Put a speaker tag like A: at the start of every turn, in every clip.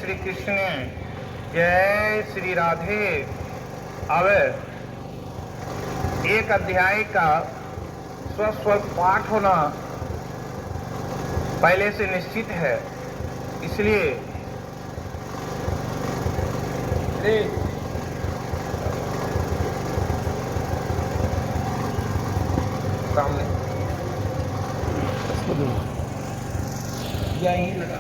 A: श्री कृष्ण, जय श्री राधे। अब एक अध्याय का स्व पाठ होना पहले से निश्चित है, इसलिए सामने यहीं लगा।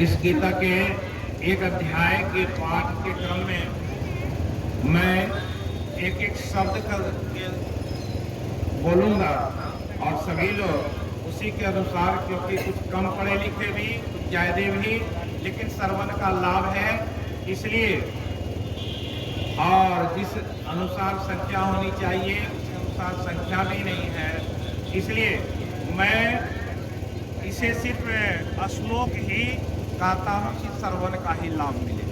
A: इस गीता के एक अध्याय के पाठ के क्रम में मैं एक एक शब्द करके बोलूंगा और सभी लोग उसी के अनुसार, क्योंकि कुछ कम पढ़े लिखे भी, कुछ ज्यादा भी, लेकिन श्रवण का लाभ है, इसलिए और जिस अनुसार संख्या होनी चाहिए उस अनुसार संख्या भी नहीं है, इसलिए मैं इसे सिर्फ श्लोक ही गाता हूँ कि श्रवण का ही लाभ मिले।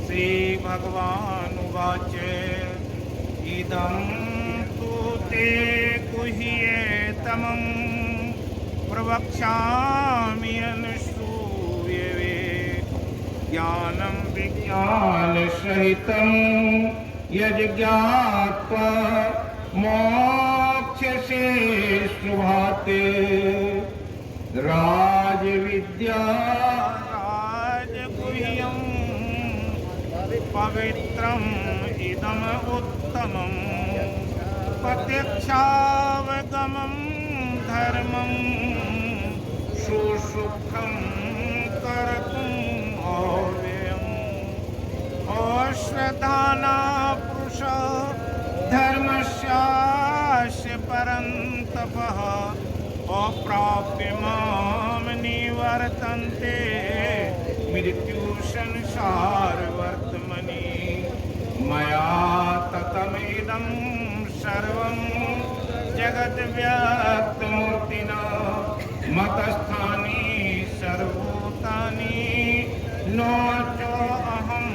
A: श्री भगवान उवाच इदं तु ते गुह्यतमं प्रवक्ष्यामि अनुश्रूयवे ज्ञानं विज्ञानसहितं यज्ञात्वा मोक्ष्यसे शुभाते राजविद्या राजगुह्यं पवित्रम् इदम् उत्तमं प्रत्यक्षावगमं धर्मं सुसुखं कर्तुम् अव्ययम् अश्रद्धाना पुरुषा धर्मस्यास्य परन्तपः अप्राप्य माम निवर्तन्ते मृत्यु संसार वर्तमनि मया ततमिदं सर्वं जगत् व्यक्तमूर्तिना मतस्थानि सर्वभूतानि न च अहं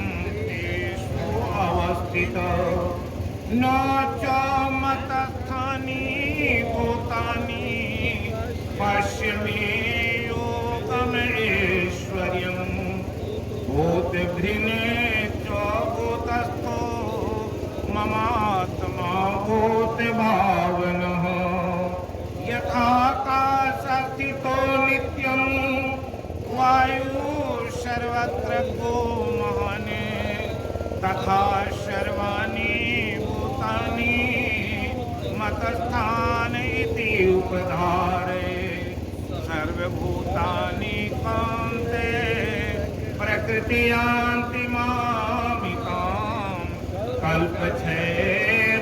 A: तेषु अवस्थितो न च मतस्थानि भूतानि पश्य मे योगमैश्वर्यं भूतभृने च भूतस्थो ममात्मा भूतभावनः यथाकाशस्थितो नित्यं वायुः सर्वत्र गो महाने तथा सर्वाणि प्रकृति यान्ति मामिकाम् कल्पक्षये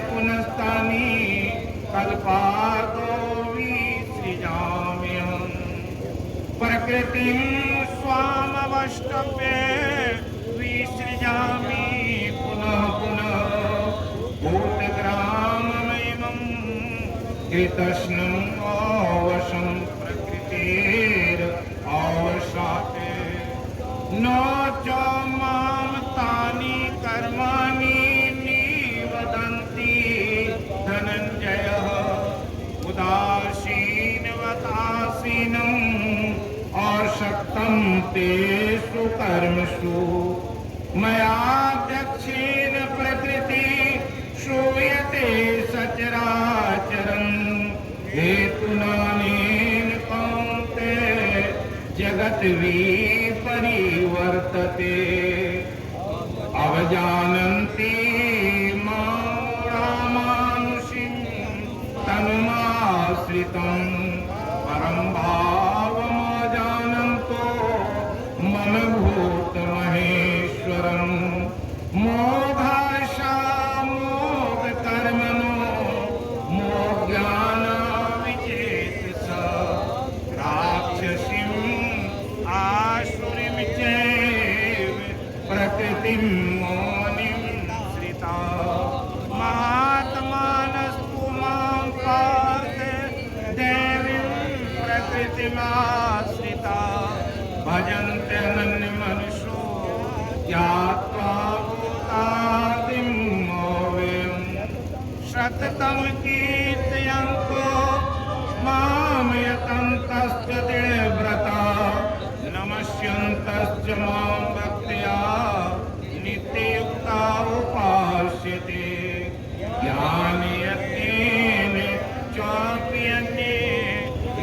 A: पुनस्तानि कल्पार्तो विसृजाम्यहम् प्रकृतिं स्वामवष्टभ्य विसृजामि पुनः पुनः भूतग्राममयमम् कृतस्नम् अवशं प्रकृतिरवशात् न च मां तानि कर्माणि निवदन्ति धनञ्जयः उदासीनवदासीनम् असक्तं तेषु कर्मसु मयाध्यक्षेण प्रकृति श्रूयते सचराचरम् हेतुनानेन कौन्तेय जगत् विपरिवर्तते अवजानन्ति मां रामानुषीं तनुमाश्रितं परं भावमजानन्तो मम भूतमहेश्वरम् मोघाशा मोघकर्मणो मोज्ञानविचेतसा राक्षसीम् आसुरीं चैव प्रकृतिं मोहिनीं श्रिता महात्मानस्तु मां पार्थ देवीं प्रकृतिमाश्रिता भजन्ते अनन्यमनसो ज्ञात्वा भूतादिं मोहम् सततं कीर्तयन्तो मां यतन्तश्च दृढव्रता नमस्यन्तश्च मां भक्त्या नित्ययुक्ता उपास्यते ज्ञानयज्ञेन चापि अन्ये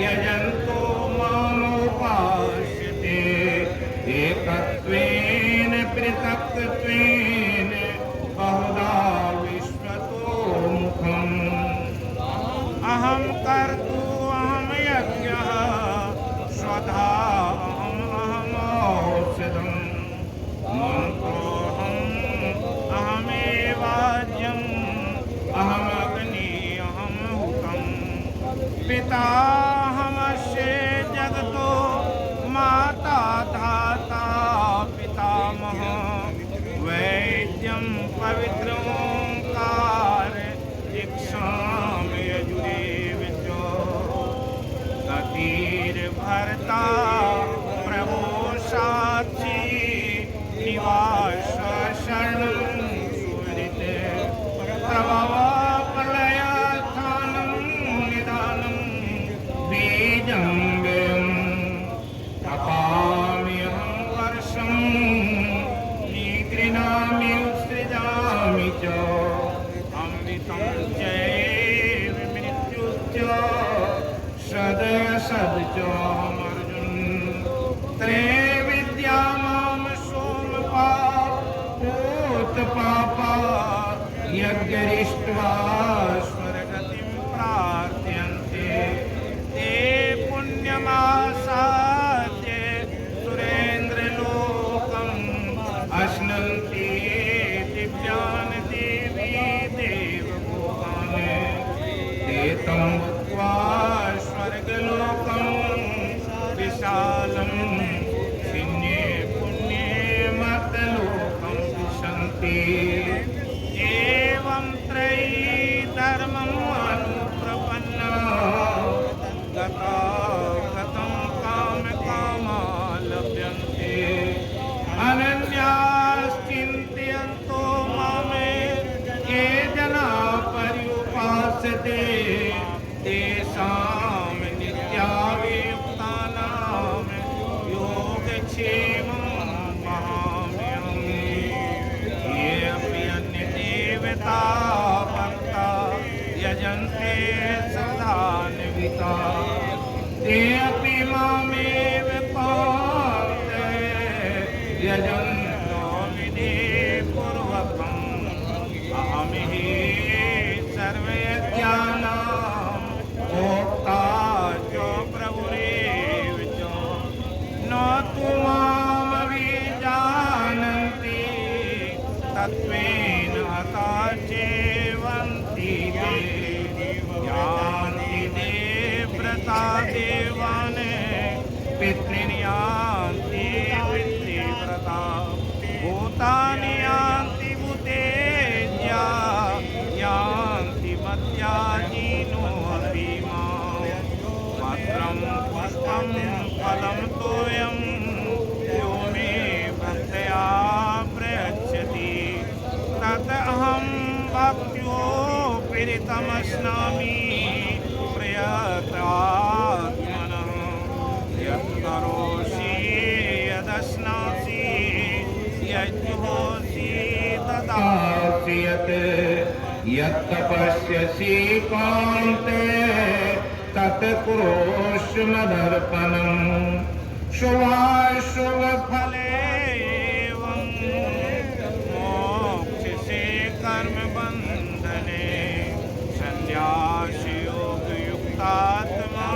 A: यजन्तो मामुपास्यते एकत्वेन पृथक्त्वेन बहुधा विश्वतो मुखम् अहं कर्तु अहं यज्ञः स्वधा अहमौषधम् मन्त्रोऽहम् अहमेवाज्यम् अहमग्नि अहं हुतम् पिताहमस्य जगतो माता धाता पितामहः वैद्यं पवित्रोङ्कार दीक्षामि यजुरेव च गतिर्भर्ता प्रभो साक्षी निवास शरणं सुहृते प्रभवा प्रलयास्थानं निदानं बीजं व्ययम् तपाम्यहं वर्षं निगृह्णामि उत्सृजामि च अमृतं चैव मृत्युश्च सदसद् च अमर्जुन त्रैविद्या मां सोमपा पूतपापा यज्ञरिष्ट्वा स्वर्गतिं प्रार्थयन्ते ते पुण्यमासाद्य सुरेन्द्रलोकम् अश्नन्ति दिव्यान् देवी देवभोगान् ते तं भुक्त्वा स्वर्गलोकं विशालं छिन्ने पुण्ये मर्त्यलोकं विशन्ति एवं त्रयी धर्मम् अनुप्रपन्नम् पितॄन् यान्ति पितृव्रता भूतानि यान्ति भूतेज्या यान्ति मद्याजिनो अपि मां पत्रं पुष्पं फलं तोयं यो मे भक्त्या प्रयच्छति तत् अहं भक्त्योपीडितमश्नामि प्रयतात्मनः यत् करोषि यदश्नासि यज्जुहोषि तदासि यत् तपस्यसि कान्ते तत् कुरुष्व मदर्पणम् शुभाशुभफले एवं मोक्षसे कर्मबन्धने सन्न्यासयोगयुक्तात्मा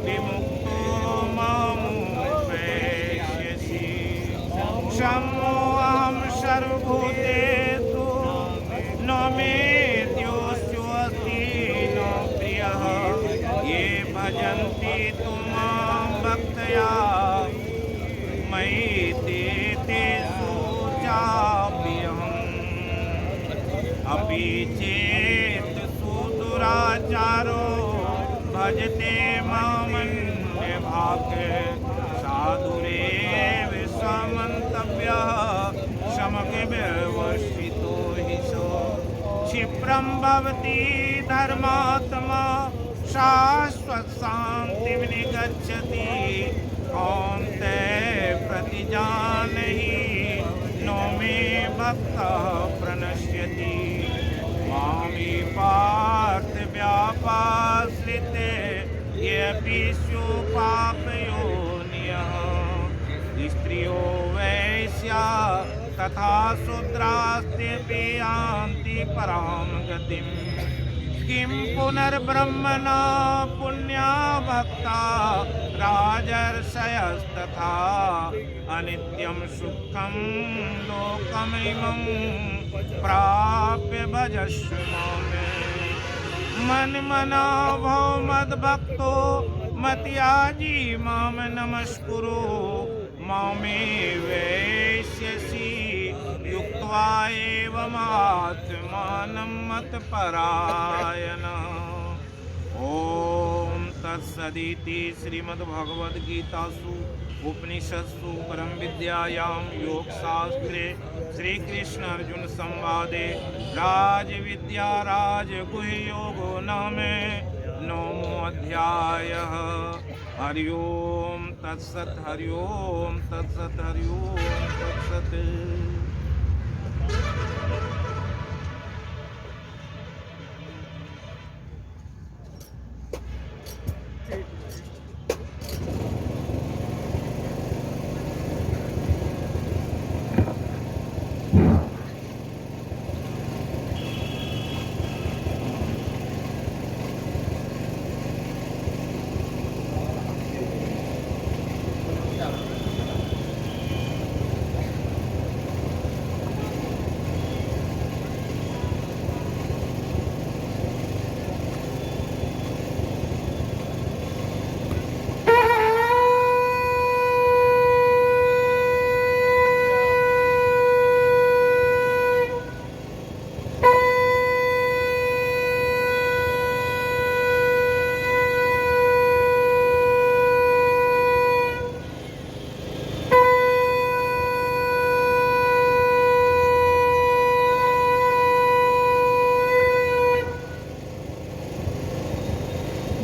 A: विमुक्तो मामुपैष्यसि सम्मोहं सर्वभूतेषु न मे द्योऽस्ति न प्रियः ये भजन्ति तु मां भक्त्या मयि तेषु चाप्यहम् अपि चेत् सुदुराचारो भजते मामन्यभाक् साधुरेव समन्तव्यः समग्रव्यवस्थितो हि सो क्षिप्रं भवति धर्मात्मा शाश्वतशान्तिं निगच्छति कौन्तेय प्रतिजानहि नो मे भक्तः प्रणश्यति मामि पार्थ व्यापाश्रिते येऽपि पापयोनियः स्त्रियो वैश्या तथा शूद्रास्तेऽपि यान्ति परां गतिम् किं पुनर्ब्रह्मणा पुण्या भक्ता राजर्षयस्तथा अनित्यं सुखं लोकमिमं प्राप्य भजस्व माम् मन्मना भव मद्भक्तो मत्याजी मां नमस्कुरु मामे वैष्यसि युक्त्वा एवमात्मानं मत्परायणः ॐ तत्सदिति श्रीमद्भगवद्गीतासु उपनिषत्सु परम विद्यायां योगशास्त्रे श्रीकृष्ण अर्जुन संवादे राजविद्या राजगुह्ययोगो नाम नवमोऽध्यायः। हरि ओम तत्सत् हरि ओम तत्सत् हरि ओम तत्सत्।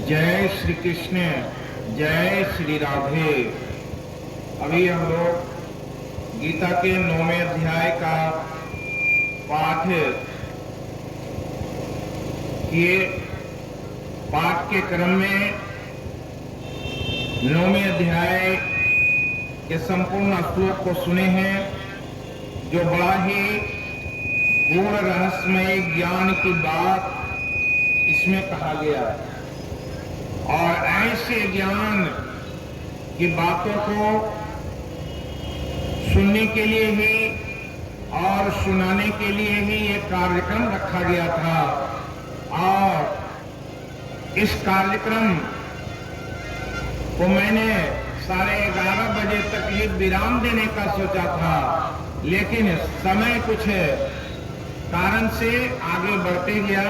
B: जय श्री कृष्ण, जय श्री राधे। अभी हम लोग गीता के 9वें अध्याय का पाठ किए। पाठ के क्रम में 9वें अध्याय के संपूर्ण श्लोक को सुने हैं, जो बड़ा ही पूर्ण रहस्यमय ज्ञान की बात इसमें कहा गया है। और ऐसे ज्ञान की बातों को सुनने के लिए ही और सुनाने के लिए ही ये कार्यक्रम रखा गया था। और इस कार्यक्रम को मैंने 11:30 बजे तक ही विराम देने का सोचा था, लेकिन समय कुछ कारण से आगे बढ़ते गया।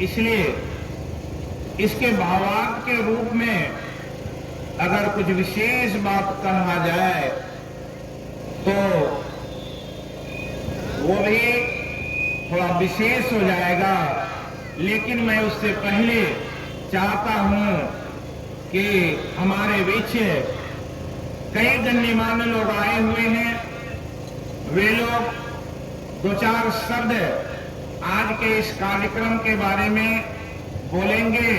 B: इसलिए इसके भावार्थ के रूप में अगर कुछ विशेष बात कहा जाए तो वो भी थोड़ा विशेष हो जाएगा, लेकिन मैं उससे पहले चाहता हूं कि हमारे बीच कई गण्यमान्य लोग आए हुए हैं। वे लोग दो चार शब्द आज के इस कार्यक्रम के बारे में बोलेंगे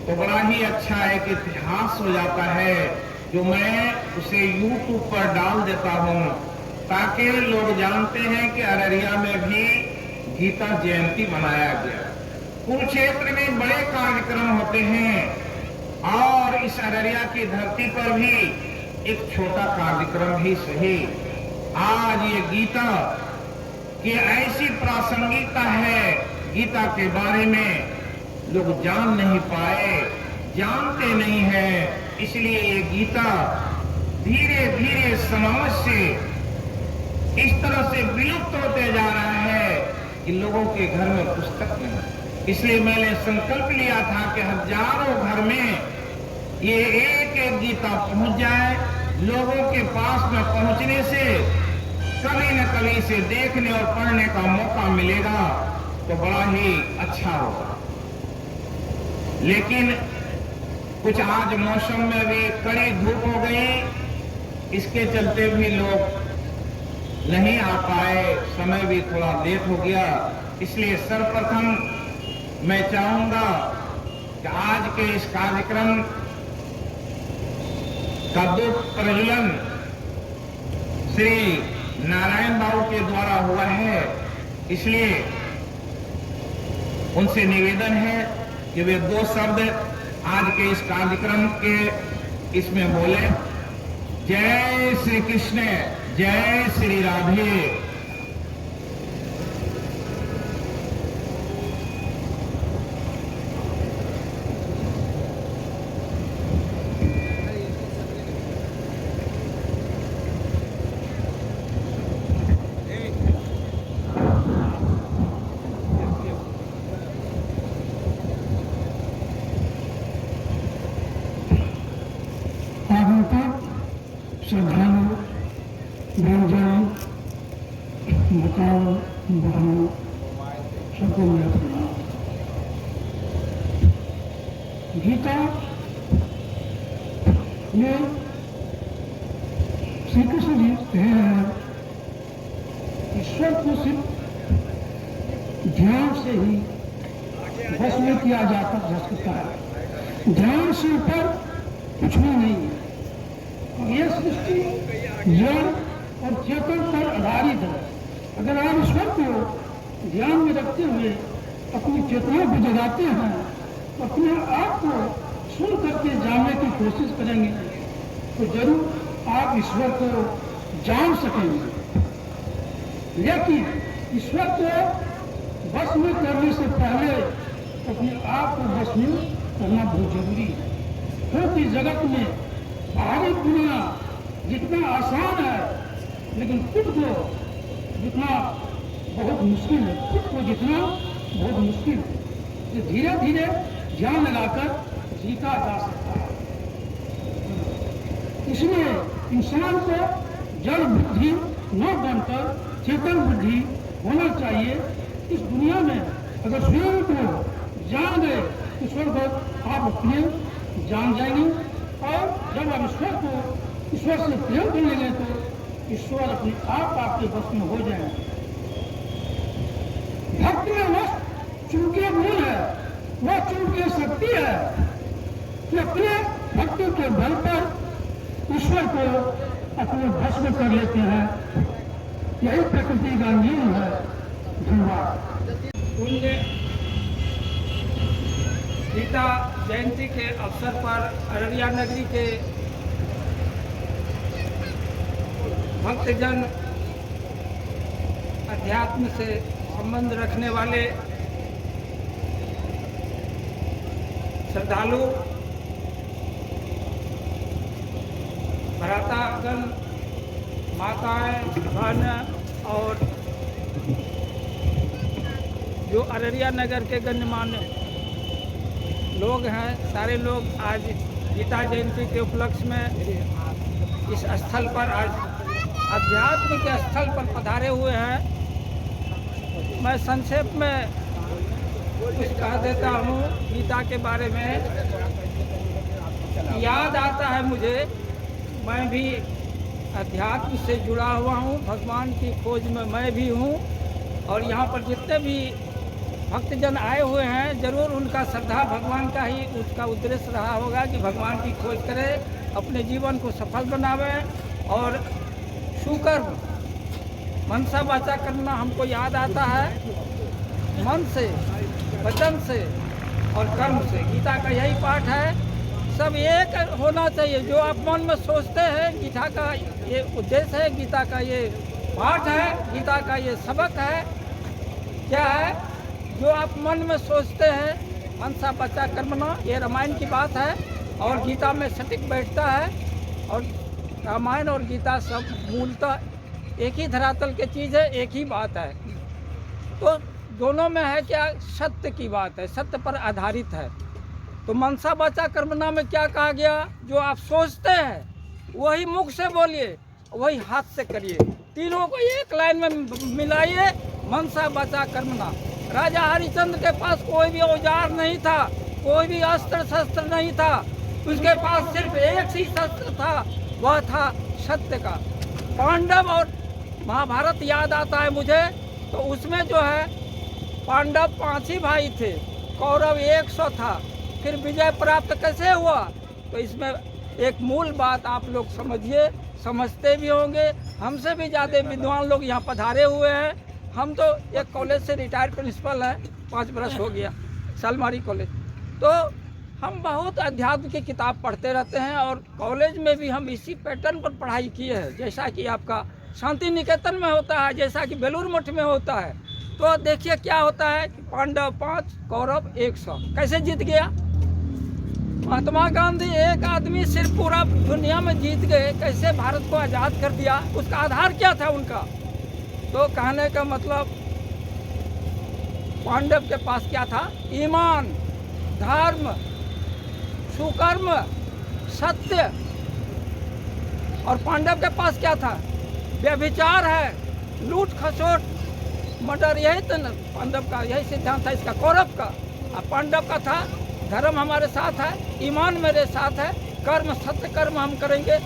B: तो बड़ा ही अच्छा एक इतिहास हो जाता है, जो मैं उसे YouTube पर डाल देता हूं ताकि लोग जानते हैं कि अररिया में भी गीता जयंती मनाया गया। कुरुक्षेत्र में बड़े कार्यक्रम होते हैं और इस अररिया की धरती पर भी एक छोटा कार्यक्रम ही सही। आज ये गीता की ऐसी प्रासंगिकता है, गीता के बारे में लोग जान नहीं पाए, जानते नहीं हैं, इसलिए ये गीता धीरे धीरे समाज से इस तरह से विलुप्त होते जा रहा है कि लोगों के घर में पुस्तक नहीं। इसलिए मैंने संकल्प लिया था कि हजारों घर में ये एक एक गीता पहुंच जाए। लोगों के पास में पहुंचने से कभी न कभी इसे देखने और पढ़ने का मौका मिलेगा तो बड़ा ही अच्छा होगा। लेकिन कुछ आज मौसम में भी कड़ी धूप हो गई, इसके चलते भी लोग नहीं आ पाए, समय भी थोड़ा लेट हो गया। इसलिए सर्वप्रथम मैं चाहूंगा कि आज के इस कार्यक्रम का दीप प्रज्वलन श्री नारायण बाबू के द्वारा हुआ है, इसलिए उनसे निवेदन है कि वे दो शब्द आज के इस कार्यक्रम के इसमें बोले। जय श्री कृष्ण, जय श्री राधे।
C: श्रद्धालु व्यंजन मुकाम बहनों सबको मेरा प्रणाम। गीता में श्री कृष्ण जी कह रहे हैं ईश्वर को सिर्फ ध्यान से ही बस में किया जा सकता है, ध्यान से ऊपर कुछ भी नहीं है। यह सृष्टि ज्ञान और चेतन पर आधारित है। अगर आप ईश्वर को ध्यान में रखते हुए अपनी चेतना को जगाते हैं तो अपने आप को सुन करके जानने की कोशिश करेंगे तो जरूर आप ईश्वर को जान सकेंगे। लेकिन ईश्वर को बस में करने से पहले अपने आप को बस में करना बहुत जरूरी है, क्योंकि जगत में बाहरी दुनिया जितना आसान है लेकिन खुद को जितना बहुत मुश्किल है, खुद को जितना बहुत मुश्किल है, तो धीरे धीरे ध्यान लगाकर जीता जा सकता है। इसलिए इंसान को जड़ बुद्धि न बनकर चेतन बुद्धि होना चाहिए। इस दुनिया में अगर स्वयं को जान गए ईश्वर को आप अपने जान जाएंगे, और जब आप ईश्वर से प्रेम कर लेंगे तो ईश्वर अपने आप आपके बस में हो जाएंगे। भक्ति में वह चूंकि गुण है, वह चूंकि शक्ति है कि अपने भक्ति के बल पर ईश्वर को अपने बस में कर लेते हैं। यही प्रकृति का नियम है। धन्यवाद।
D: गीता जयंती के अवसर पर अररिया नगरी के भक्तजन, अध्यात्म से संबंध रखने वाले श्रद्धालु भ्रातागण, माताएं, बहनें और जो अररिया नगर के गणमान्य लोग हैं, सारे लोग आज गीता जयंती के उपलक्ष्य में इस स्थल पर आज आध्यात्म के स्थल पर पधारे हुए हैं। मैं संक्षेप में कुछ कह देता हूँ गीता के बारे में। याद आता है मुझे, मैं भी अध्यात्म से जुड़ा हुआ हूँ, भगवान की खोज में मैं भी हूँ, और यहाँ पर जितने भी भक्तजन आए हुए हैं, जरूर उनका श्रद्धा भगवान का ही उसका उद्देश्य रहा होगा कि भगवान की खोज करें, अपने जीवन को सफल बनावे और सुकर्म, मनसा वाचा करना हमको याद आता है। मन से, वचन से और कर्म से, गीता का यही पाठ है। सब एक होना चाहिए। जो आप मन में सोचते हैं, गीता का ये उद्देश्य है, गीता का ये पाठ है, गीता का ये सबक है। क्या है? जो आप मन में सोचते हैं, मनसा वाचा कर्मणा, ये रामायण की बात है और गीता में सटीक बैठता है। और रामायण और गीता सब मूलतः एक ही धरातल की चीज़ है, एक ही बात है। तो दोनों में है क्या? सत्य की बात है, सत्य पर आधारित है। तो मनसा वाचा कर्मणा में क्या कहा गया? जो आप सोचते हैं वही मुख से बोलिए, वही हाथ से करिए, तीनों को एक लाइन में मिलाइए। मनसा वाचा कर्मणा। राजा हरिश्चंद्र के पास कोई भी औजार नहीं था, कोई भी अस्त्र शस्त्र नहीं था, उसके पास सिर्फ एक ही शस्त्र था, वह था सत्य का। पांडव और महाभारत याद आता है मुझे, तो उसमें जो है पांडव 5 ही भाई थे, कौरव 100 था। फिर विजय प्राप्त कैसे हुआ? तो इसमें एक मूल बात आप लोग समझिए, समझते भी होंगे, हमसे भी ज़्यादा विद्वान लोग यहाँ पधारे हुए हैं। हम तो एक कॉलेज से रिटायर्ड प्रिंसिपल हैं, 5 बरस हो गया, सालमारी कॉलेज। तो हम बहुत अध्यात्म की किताब पढ़ते रहते हैं और कॉलेज में भी हम इसी पैटर्न पर पढ़ाई किए हैं, जैसा कि आपका शांति निकेतन में होता है, जैसा कि बेलूर मठ में होता है। तो देखिए क्या होता है कि पांडव 5, कौरव 100, कैसे जीत गया? महात्मा गांधी एक आदमी सिर्फ पूरा दुनिया में जीत गए, कैसे भारत को आज़ाद कर दिया? उसका आधार क्या था उनका? तो कहने का मतलब पांडव के पास क्या था? ईमान, धर्म, सुकर्म, सत्य। और पांडव के पास क्या था? व्यभिचार है, लूट खसोट, मर्डर, यही तो पांडव का यही सिद्धांत था, इसका कौरव का। और पांडव का था धर्म हमारे साथ है, ईमान मेरे साथ है, कर्म सत्य कर्म हम करेंगे।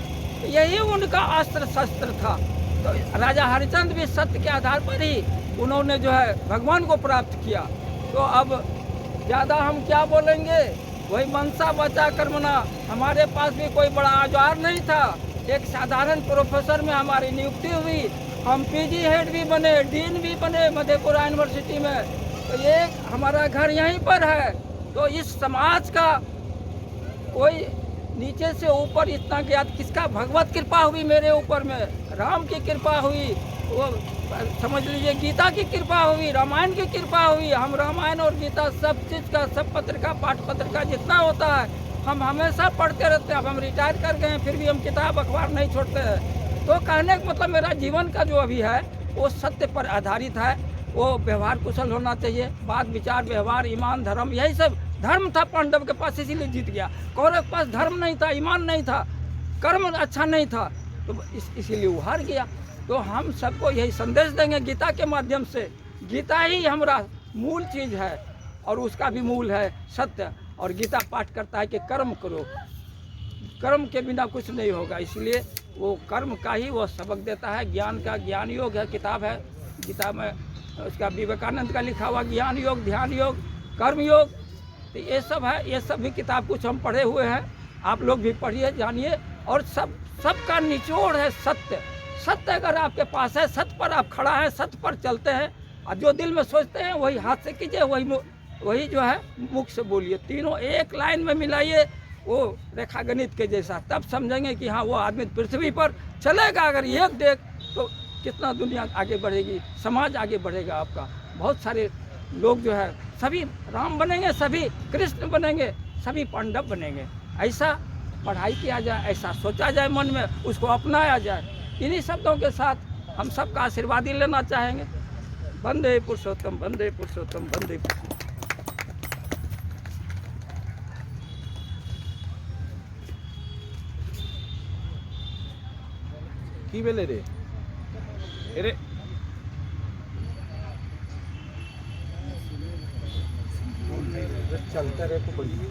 D: तो यही उनका अस्त्र शस्त्र था। तो राजा हरिश्चंद्र भी सत्य के आधार पर ही उन्होंने जो है भगवान को प्राप्त किया। तो अब ज़्यादा हम क्या बोलेंगे? वही मनसा वाचा कर्मणा। हमारे पास भी कोई बड़ा औजार नहीं था, एक साधारण प्रोफेसर में हमारी नियुक्ति हुई, हम पीजी हेड भी बने, डीन भी बने मधेपुरा यूनिवर्सिटी में। तो ये हमारा घर यहीं पर है। तो इस समाज का कोई नीचे से ऊपर इतना गया, किसका? भगवत कृपा हुई मेरे ऊपर में, राम की कृपा हुई, वो समझ लीजिए गीता की कृपा हुई, रामायण की कृपा हुई। हम रामायण और गीता सब चीज़ का, सब पत्रिका, पाठ पत्रिका जितना होता है हम हमेशा पढ़ते रहते हैं। अब हम रिटायर कर गए हैं, फिर भी हम किताब अखबार नहीं छोड़ते हैं। तो कहने का मतलब मेरा जीवन का जो अभी है वो सत्य पर आधारित है। वो व्यवहार कुशल होना चाहिए, बात विचार व्यवहार, ईमान, धर्म, यही सब। धर्म था पांडव के पास, इसीलिए जीत गया। कौरव के पास धर्म नहीं था, ईमान नहीं था, कर्म अच्छा नहीं था, तो इसीलिए वो हार गया। तो हम सबको यही संदेश देंगे गीता के माध्यम से। गीता ही हमारा मूल चीज़ है और उसका भी मूल है सत्य। और गीता पाठ करता है कि कर्म करो, कर्म के बिना कुछ नहीं होगा। इसलिए वो कर्म का ही वो सबक देता है। ज्ञान का, ज्ञान योग है, किताब है गीता में, उसका विवेकानंद का लिखा हुआ ज्ञान योग, ध्यान योग, कर्म योग। तो ये सब है, ये सब भी किताब कुछ हम पढ़े हुए हैं, आप लोग भी पढ़िए, जानिए। और सबका निचोड़ है सत्य। सत्य अगर आपके पास है, सत्य पर आप खड़ा है, सत्य पर चलते हैं, और जो दिल में सोचते हैं वही हाथ से कीजिए, वही जो है मुख से बोलिए, तीनों एक लाइन में मिलाइए, वो रेखा गणित के जैसा। तब समझेंगे कि हाँ वो आदमी पृथ्वी पर चलेगा। अगर एक देख तो कितना दुनिया आगे बढ़ेगी, समाज आगे बढ़ेगा आपका। बहुत सारे लोग जो है सभी राम बनेंगे, सभी कृष्ण बनेंगे, सभी पांडव बनेंगे। ऐसा पढ़ाई किया जाए, ऐसा सोचा जाए मन में, उसको अपनाया जाए। इन्हीं शब्दों के साथ हम सबका आशीर्वाद ही लेना चाहेंगे। वंदे पुरुषोत्तम, वंदे पुरुषोत्तम, वंदे पुरुषोत्तम।
A: কি বেলে রে এরে चलता रहे तो बढ़िया।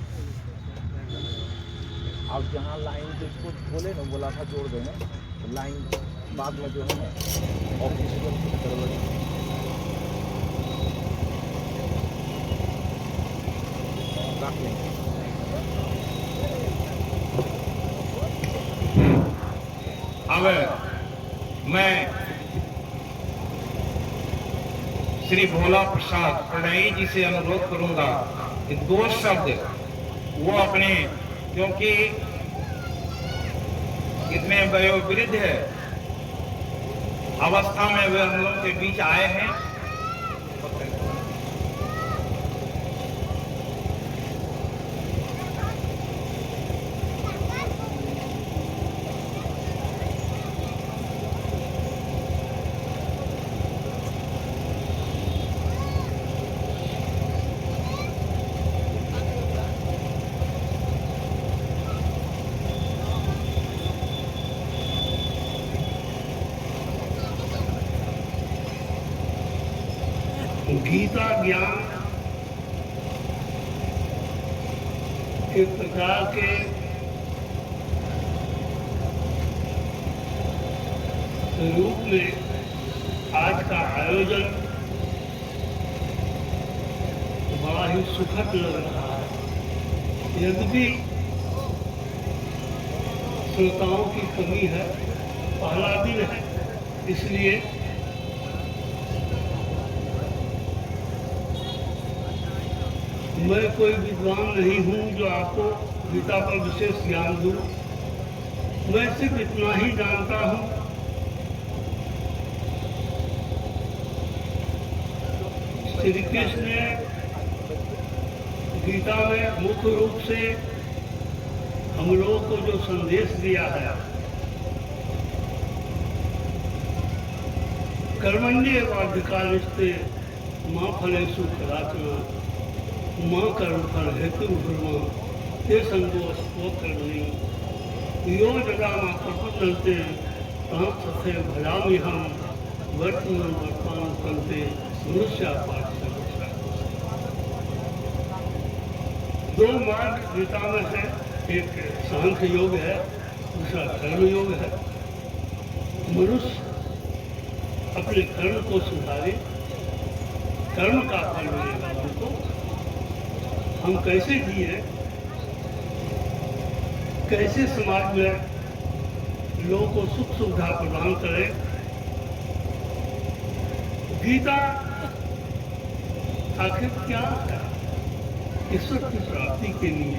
A: अब जहाँ लाइन जिसको बोले ना, बोला था जोड़ देना, तो लाइन बाद में जो है ना ऑफिस रख लेंगे। अब मैं श्री भोला प्रसाद प्रणयी जी से अनुरोध करूंगा कि 2 शब्द वो अपने, क्योंकि इतने वयोवृद्ध अवस्था में वे हम लोग के बीच आए हैं।
C: गीता ज्ञान एक प्रकार के रूप में आज का आयोजन बड़ा ही सुखद लग रहा है। यद्यपि श्रोताओं की कमी है, पहला दिन है, इसलिए मैं कोई विद्वान नहीं हूँ जो आपको गीता पर विशेष ज्ञान दूँ। मैं सिर्फ इतना ही जानता हूँ श्री कृष्ण ने गीता में मुख्य रूप से हम लोगों को जो संदेश दिया है, कर्मण्येवाधिकारस्ते मां फलेषु कदाचन मां कर्मफल हेतु ब्रह्म ते संगो स्वकर्मणि यो जगा मां प्रपन्नन्ते तां सत्य भजामि हम वर्तमान वर्तमान कंते मनुष्यापात। 2 मार्ग गीता में है, एक सांख्य योग है, दूसरा कर्म योग है। मनुष्य अपने कर्म को सुधारे, कर्म का फल मिलेगा हमको। हम कैसे जिए, कैसे समाज में लोगों को सुख सुविधा प्रदान करें, गीता आखिर क्या है? ईश्वर की प्राप्ति के लिए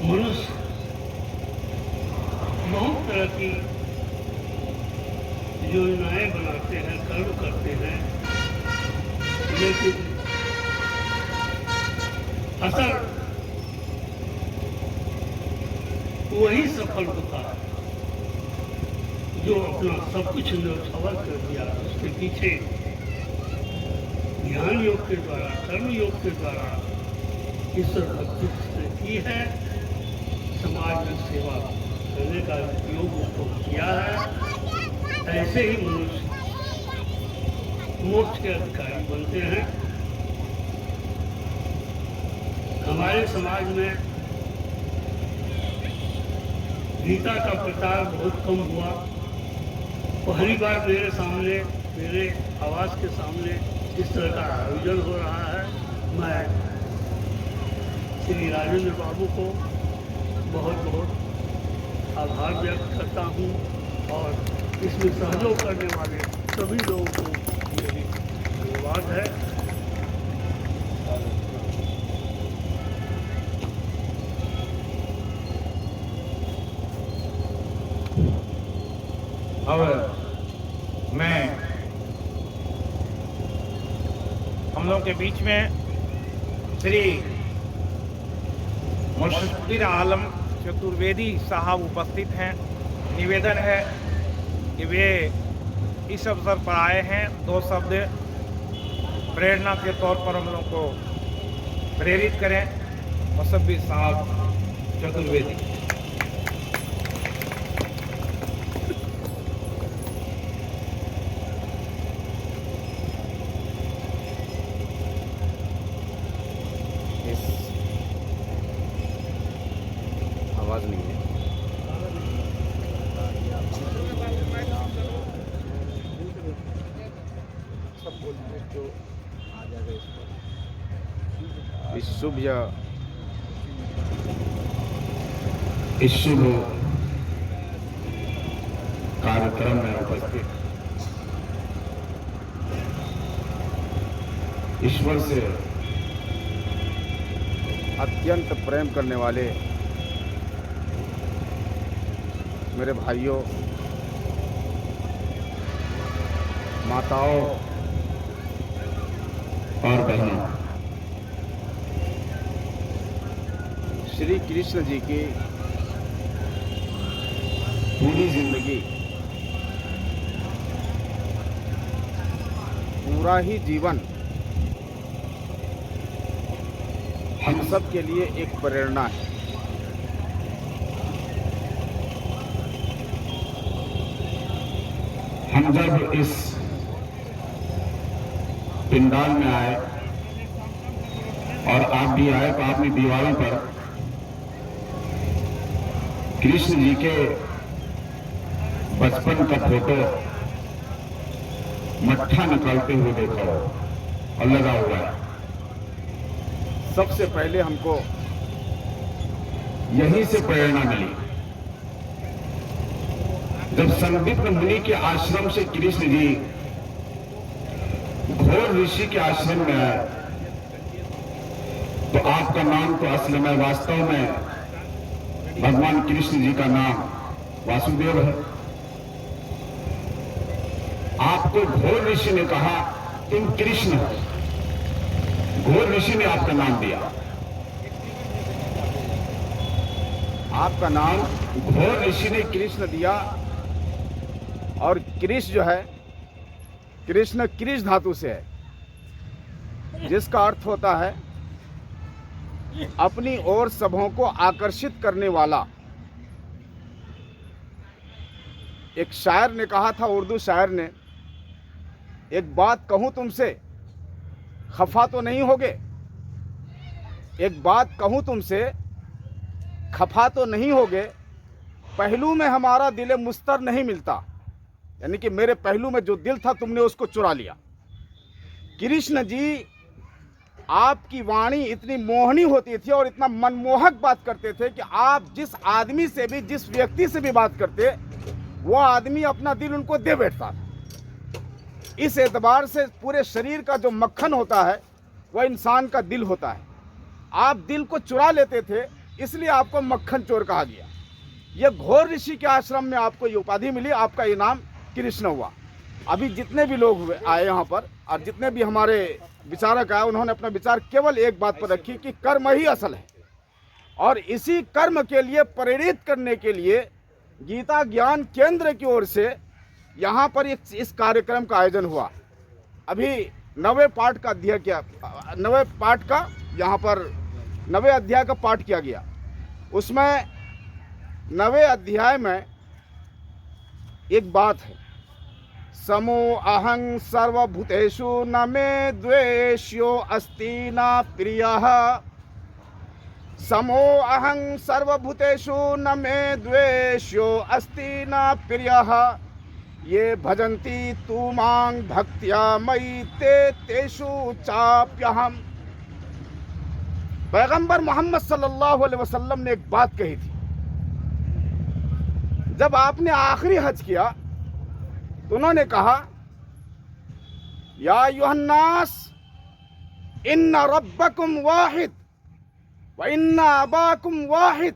C: मनुष्य बहुत तरह की योजनाएं बनाते हैं, कर्म करते हैं, लेकिन असर वही सफल होता है जो अपना सब कुछ न्यौछावर कर दिया। उसके पीछे ज्ञान योग के द्वारा, कर्म योग के द्वारा ईश्वर भक्ति जिसने की है, समाज में सेवा करने का योग उसको किया है, ऐसे ही मनुष्य मोक्ष के अधिकारी बनते हैं। हमारे समाज में गीता का प्रचार बहुत कम हुआ। पहली बार मेरे सामने, मेरे आवास के सामने इस तरह का आयोजन हो रहा है। मैं श्री राजेंद्र बाबू को बहुत बहुत आभार व्यक्त करता हूँ और इसमें सहयोग करने वाले सभी लोगों को मेरी धन्यवाद है।
B: अब मैं हम लोग के बीच में श्री
A: मुशफ़िर आलम चतुर्वेदी साहब उपस्थित हैं। निवेदन है कि वे इस अवसर पर आए हैं, 2 शब्द प्रेरणा के तौर पर हम लोगों को प्रेरित करें। मुशफ़िर साहब चतुर्वेदी।
E: आवाज़ नहीं है।
B: इस शुभ कार्यक्रम में उपस्थित ईश्वर से
E: अत्यंत प्रेम करने वाले मेरे भाइयों, माताओं
B: और बहनों,
E: श्री कृष्ण जी की पूरी जिंदगी, पूरा ही जीवन हम सब के लिए एक प्रेरणा है।
B: हम जब इस पिंडाल में आए और आप भी आए तो आपने दीवारों पर कृष्ण जी के बचपन का फोटो मट्ठा निकालते हुए देखा हो और लगा हुआ है।
E: सबसे पहले हमको
B: यहीं से प्रेरणा मिली जब संदिग्ध मुनि के आश्रम से कृष्ण जी घोर ऋषि के आश्रम में आए तो आपका नाम तो असल में वास्तव में भगवान कृष्ण जी का नाम वासुदेव है। आपको घोर ऋषि ने कहा तुम कृष्ण हो। घोर ऋषि ने आपका नाम दिया।
E: आपका नाम
B: घोर ऋषि ने
E: कृष्ण दिया। और कृष्ण जो है, कृष्ण कृष धातु से है, जिसका अर्थ होता है अपनी ओर सबों को आकर्षित करने वाला। एक शायर ने कहा था, उर्दू शायर ने, एक बात कहूं तुमसे खफा तो नहीं होगे, एक बात कहूं तुमसे खफा तो नहीं होगे, पहलू में हमारा दिल मुस्तर नहीं मिलता। यानी कि मेरे पहलू में जो दिल था तुमने उसको चुरा लिया। कृष्ण जी, आपकी वाणी इतनी मोहनी होती थी और इतना मनमोहक बात करते थे कि आप जिस आदमी से भी, जिस व्यक्ति से भी बात करते, वो आदमी अपना दिल उनको दे बैठता था। इस एतबार से पूरे शरीर का जो मक्खन होता है वह इंसान का दिल होता है। आप दिल को चुरा लेते थे, इसलिए आपको मक्खन चोर कहा गया। ये घोर ऋषि के आश्रम में आपको ये उपाधि मिली, आपका ये नाम कृष्ण हुआ। अभी जितने भी लोग हुए आए यहाँ पर और जितने भी हमारे विचारक आए, उन्होंने अपना विचार केवल एक बात पर रखी कि कर्म ही असल है, और इसी कर्म के लिए प्रेरित करने के लिए गीता ज्ञान केंद्र की ओर से यहाँ पर इस कार्यक्रम का आयोजन हुआ। अभी 9वें पाठ का अध्याय किया, 9वें पाठ का यहाँ पर 9वें अध्याय का पाठ किया गया। उसमें 9वें अध्याय में एक बात है, समो अहं सर्वभूतेषु न मे द्वेष्यो अस्ति न प्रियः। समो अहं सर्वभूतेषु न मे द्वेष्यो अस्ति न प्रियः। ये भजन्ति तु मां भक्त्या मयि ते तेषु चाप्यहम्। पैगंबर मोहम्मद सल्लल्लाहु अलैहि वसल्लम ने एक बात कही थी। जब आपने आखिरी हज किया तो उन्होंने कहा, या अय्युहन्नास इन्ना रब्बकुम वाहिद व इन्ना अबाकुम वाहिद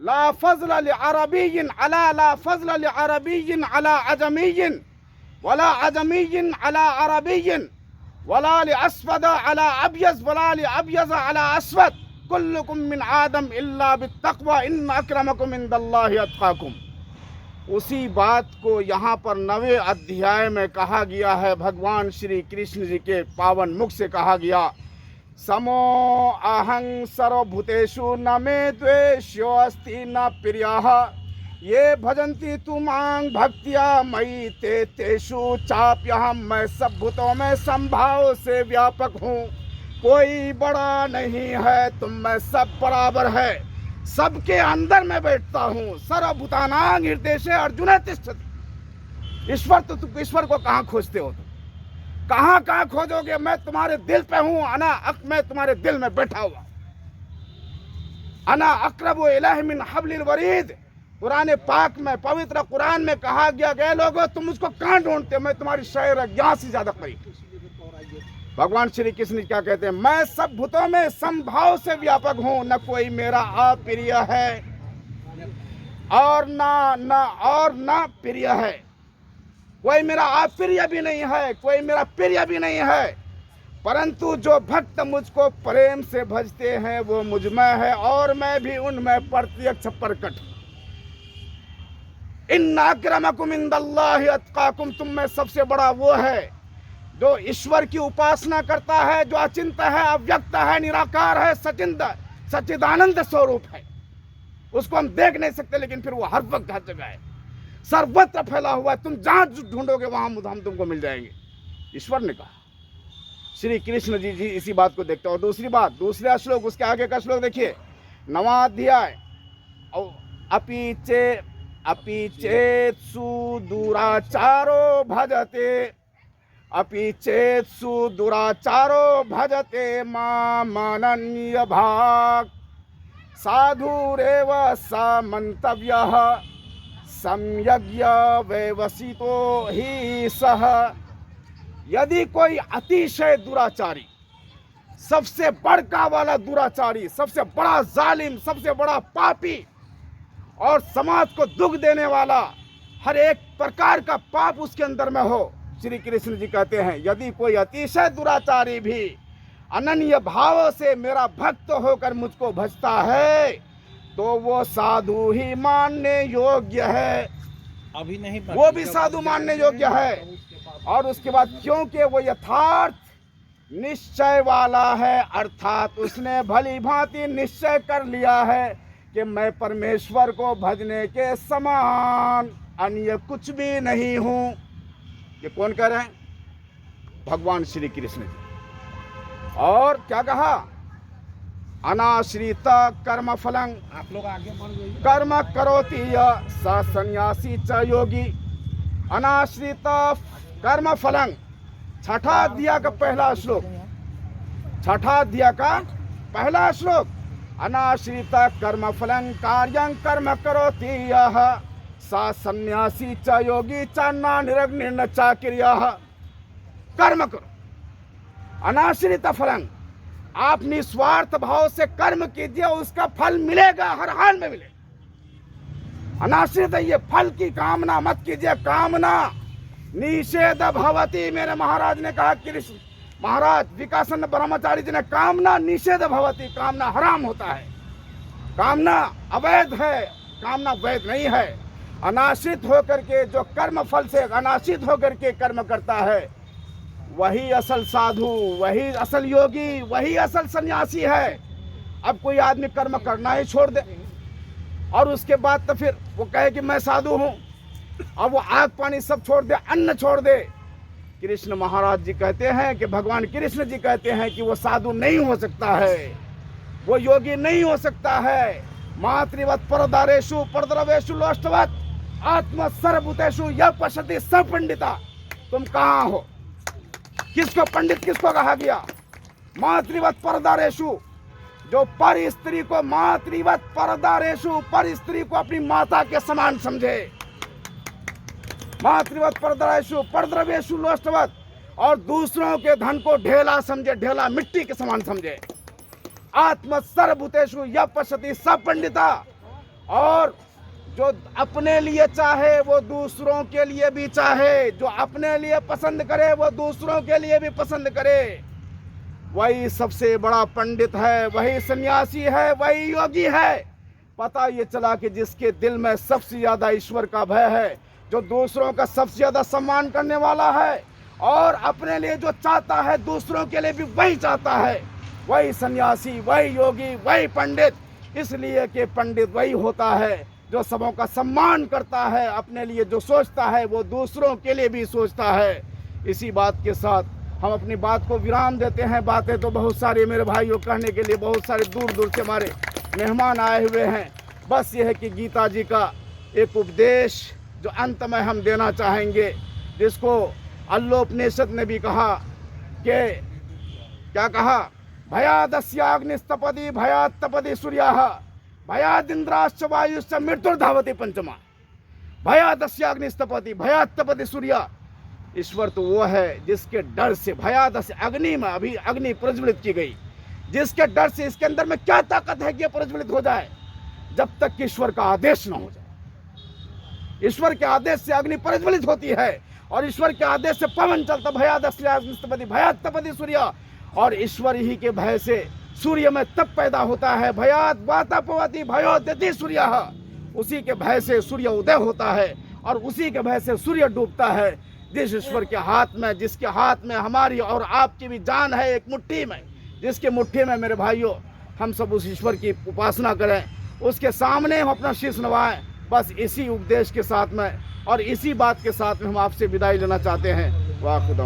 E: ला फज़ला लिअरबिय्यिन अला ला फज़ला लिअरबिय्यिन अला अजमिय्यिन वला अजमिय्यिन अला अरबिय्यिन वला लिअस्वद अला अब्यज़ वला लिअब्यज़ अला अस्वद कुल्लुकुम मिन आदम इल्ला बित्तक़वा इन्न अक्रमकुम इंदल्लाहि अत्क़ाकुम। उसी बात को यहाँ पर 9वें अध्याय में कहा गया है। भगवान श्री कृष्ण जी के पावन मुख से कहा गया, समो अहं सर्वभूतेषु न मे द्वेष्यो अस्ति न प्रियः ये भजन्ति तु मां भक्त्या मयि ते तेषु चाप्यहम्। मैं सब भूतों में समभाव से व्यापक हूँ, कोई बड़ा नहीं है, तुम में सब बराबर है, सबके अंदर मैं बैठता हूँ। सर्वभूतानां हृदयेषु अर्जुन तिष्ठति। ईश्वर तो तुम ईश्वर को कहाँ खोजते हो? कहाँ कहाँ खोजोगे? मैं तुम्हारे दिल पे हूँ। मैं तुम्हारे दिल में बैठा हुआ। अना अक़रबु इलैहि मिन हब्लिल वरीद। कुरान पाक में, पवित्र कुरान में कहा गया, गए लोगों तुम मुझको कहाँ ढूंढते हो? मैं तुम्हारी शरीर ज्ञान से ज्यादा करीब। भगवान श्री कृष्ण क्या कहते हैं, मैं सब भूतों में समभाव से व्यापक हूँ, न कोई मेरा अप्रिय है और ना प्रिय है। कोई मेरा अप्रिय भी नहीं है, कोई मेरा प्रिय भी नहीं है, परंतु जो भक्त मुझको प्रेम से भजते हैं वो मुझ में है और मैं भी उनमें प्रत्यक्ष प्रकट। इन्न अक्रमकुम इंदल्लाहि अत्क़ाकुम। तुम में सबसे बड़ा वो है जो ईश्वर की उपासना करता है, जो अचिंत है, अव्यक्त है, निराकार है, सच्चिदानंद स्वरूप है। उसको हम देख नहीं सकते, लेकिन फिर वो हर वक्त हर जगह है, सर्वत्र फैला हुआ है। तुम जहां ढूंढोगे वहां हम तुमको मिल जाएंगे, ईश्वर ने कहा। श्री कृष्ण जी इसी बात को देखते हैं। और दूसरी बात, दूसरा श्लोक, उसके आगे का श्लोक देखिए, 9वां अध्याय। अपि चेत्सु दुराचारो भजते, अपि चेत्सु दुराचारो भजते मामनन्य भाग साधुरेव स मंतव्यः सम्यग् व्यवसितो ही सह। यदि कोई अतिशय दुराचारी, सबसे बड़का वाला दुराचारी, सबसे बड़ा जालिम, सबसे बड़ा पापी और समाज को दुख देने वाला, हर एक प्रकार का पाप उसके अंदर में हो, श्री कृष्ण जी कहते हैं यदि कोई अतिशय दुराचारी भी अनन्य भाव से मेरा भक्त होकर मुझको भजता है तो वो साधु ही मानने योग्य है।
A: अभी नहीं,
E: वो भी साधु मानने योग्य है। और उसके बाद क्योंकि वो यथार्थ निश्चय वाला है, अर्थात उसने भली भांति निश्चय कर लिया है कि मैं परमेश्वर को भजने के समान अन्य कुछ भी नहीं हूँ। ये कौन कह रहे हैं? भगवान श्री कृष्ण जी। और क्या कहा? अनाश्रित कर्म फलं,
A: आप लोग आगे बढ़ जाइए।
E: कर्म करोति स सन्यासी च योगी। अनाश्रित कर्म फलं, छठा अध्याय का पहला श्लोक, छठा अध्याय का पहला श्लोक। अनाश्रित कर्म फलं कार्यं कर्म करोति यः स सन्यासी च योगी च न निरग्निर्न च क्रियः। कर्म करो, अनाश्रित फलं, आप निस्वार्थ भाव से कर्म कीजिए, उसका फल मिलेगा, हर हाल में मिलेगा। अनाश्रित, ये फल की कामना मत कीजिए। कामना निषेध भवति, मेरे महाराज ने कहा, कृष्ण महाराज विकासन ब्रह्मचारी जी ने, कामना निषेध भवति, कामना हराम होता है, कामना अवैध है, कामना वैध नहीं है। अनाश्रित होकर के जो कर्म फल से अनाश्रित होकर के कर्म करता है वही असल साधु, वही असल योगी, वही असल सन्यासी है। अब कोई आदमी कर्म करना ही छोड़ दे और उसके बाद तो फिर वो कहे कि मैं साधु हूँ, अब वो आग पानी सब छोड़ दे, अन्न छोड़ दे। कृष्ण महाराज जी कहते हैं कि भगवान कृष्ण जी कहते हैं कि वो साधु नहीं हो सकता है, वो योगी नहीं हो सकता है। मातृवत परदारेषु परद्रवेषु लोष्टवत आत्म सर्वभूतेषु यः पश्यति स पंडिता। तुम कहाँ हो? किसको पंडित किसको कहा गया? मातृवत परदारेषु, जो पर स्त्री को, मातृवत परदारेषु, पर स्त्री को अपनी माता के समान समझे। मातृवत परदारेषु परद्रवेषु लोष्टवत, और दूसरों के धन को ढेला समझे, ढेला मिट्टी के समान समझे। आत्म सर्वभूतेषु यः पश्यति स पंडिता, और जो अपने लिए चाहे वो दूसरों के लिए भी चाहे, जो अपने लिए पसंद करे वो दूसरों के लिए भी पसंद करे। वही सबसे बड़ा पंडित है, वही सन्यासी है, वही योगी है। पता ये चला कि जिसके दिल में सबसे ज्यादा ईश्वर का भय है, जो दूसरों का सबसे ज्यादा सम्मान करने वाला है और अपने लिए जो चाहता है दूसरों के लिए भी वही चाहता है, वही सन्यासी, वही योगी, वही पंडित। इसलिए कि पंडित वही होता है जो सबों का सम्मान करता है, अपने लिए जो सोचता है वो दूसरों के लिए भी सोचता है। इसी बात के साथ हम अपनी बात को विराम देते हैं। बातें तो बहुत सारी मेरे भाइयों कहने के लिए, बहुत सारे दूर दूर से हमारे मेहमान आए हुए हैं। बस ये है कि गीता जी का एक उपदेश जो अंत में हम देना चाहेंगे, जिसको अल्लोपनिषद ने भी कहा कि क्या कहा, भयादस्याग्निस्तपति भयात्तपति सूर्यः भयादिन्द्राश्च वायुश्च मृत्युर्धावति पंचमा। भयादस्याग्निस्तपति भयात्तपति सूर्य। ईश्वर तो वो है जिसके डर से, भयादस्य अग्नि में अभी अग्नि प्रज्वलित की गई, जिसके डर से इसके अंदर में क्या ताकत है कि ये प्रज्वलित हो जाए, जब तक कि ईश्वर का आदेश न हो जाए। ईश्वर के आदेश से अग्नि प्रज्वलित होती है और ईश्वर के आदेश से पवन चलता। भयादस्याग्निस्तपति भयात्तपति सूर्य। और ईश्वर ही के भय से सूर्य में तप पैदा होता है। भयात वातापवति भयोदति सूर्य। उसी के भय से सूर्य उदय होता है और उसी के भय से सूर्य डूबता है। जिस ईश्वर के हाथ में, जिसके हाथ में हमारी और आपकी भी जान है, एक मुट्ठी में, जिसके मुट्ठी में मेरे भाइयों हम सब उस ईश्वर की उपासना करें, उसके सामने हम अपना शीश नवाएं। बस इसी उपदेश के साथ में और इसी बात के साथ में हम आपसे विदाई लेना चाहते हैं। वाह खुदा।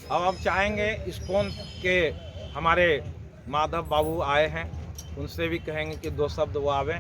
A: अब हम चाहेंगे इस्कॉन के हमारे माधव बाबू आए हैं, उनसे भी कहेंगे कि दो शब्द वो आवे।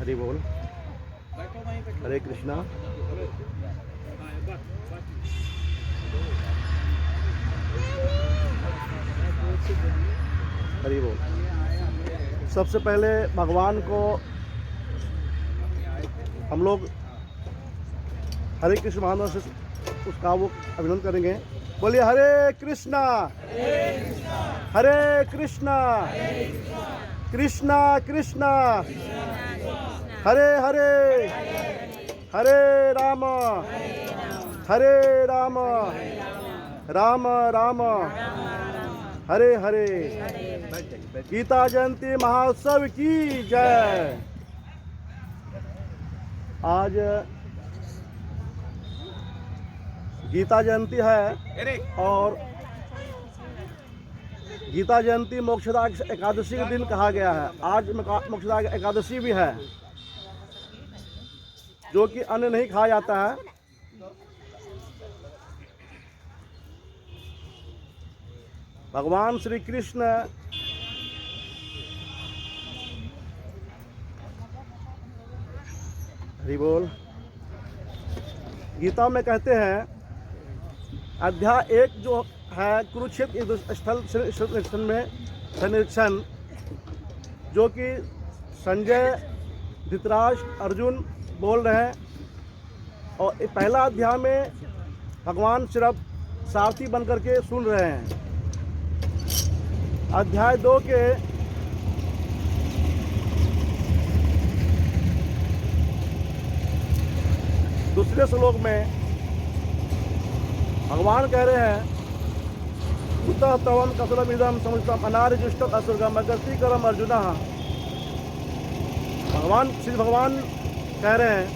F: हरि बोल। हरे कृष्णा। हरि बोल। सबसे पहले भगवान को हम लोग हरे कृष्ण महामंत्र से उसका वो अभिनंदन करेंगे। बोलिए हरे कृष्णा हरे कृष्णा कृष्णा कृष्णा हरे हरे हरे राम राम राम हरे हरे। गीता जयंती महोत्सव की जय। आज गीता जयंती है और गीता जयंती मोक्षदा एकादशी के दिन कहा गया है। आज मोक्षदा एकादशी भी है, जो कि अन्न नहीं खाया जाता है। भगवान श्री कृष्ण हरि बोल गीता में कहते हैं, अध्याय 1 जो है कुरुक्षेत्र स्थल में निरीक्षण, जो कि संजय, धृतराष्ट्र, अर्जुन बोल रहे हैं। और पहला अध्याय में भगवान सिर्फ सारथी बन करके सुन रहे हैं। अध्याय 2 के दूसरे श्लोक में भगवान कह रहे हैं, कुतः तवम कसलमिदं समुचितम अनार्यजुष्टम असुरगम अगस्तीकरम अर्जुनः। श्री भगवान कह रहे हैं,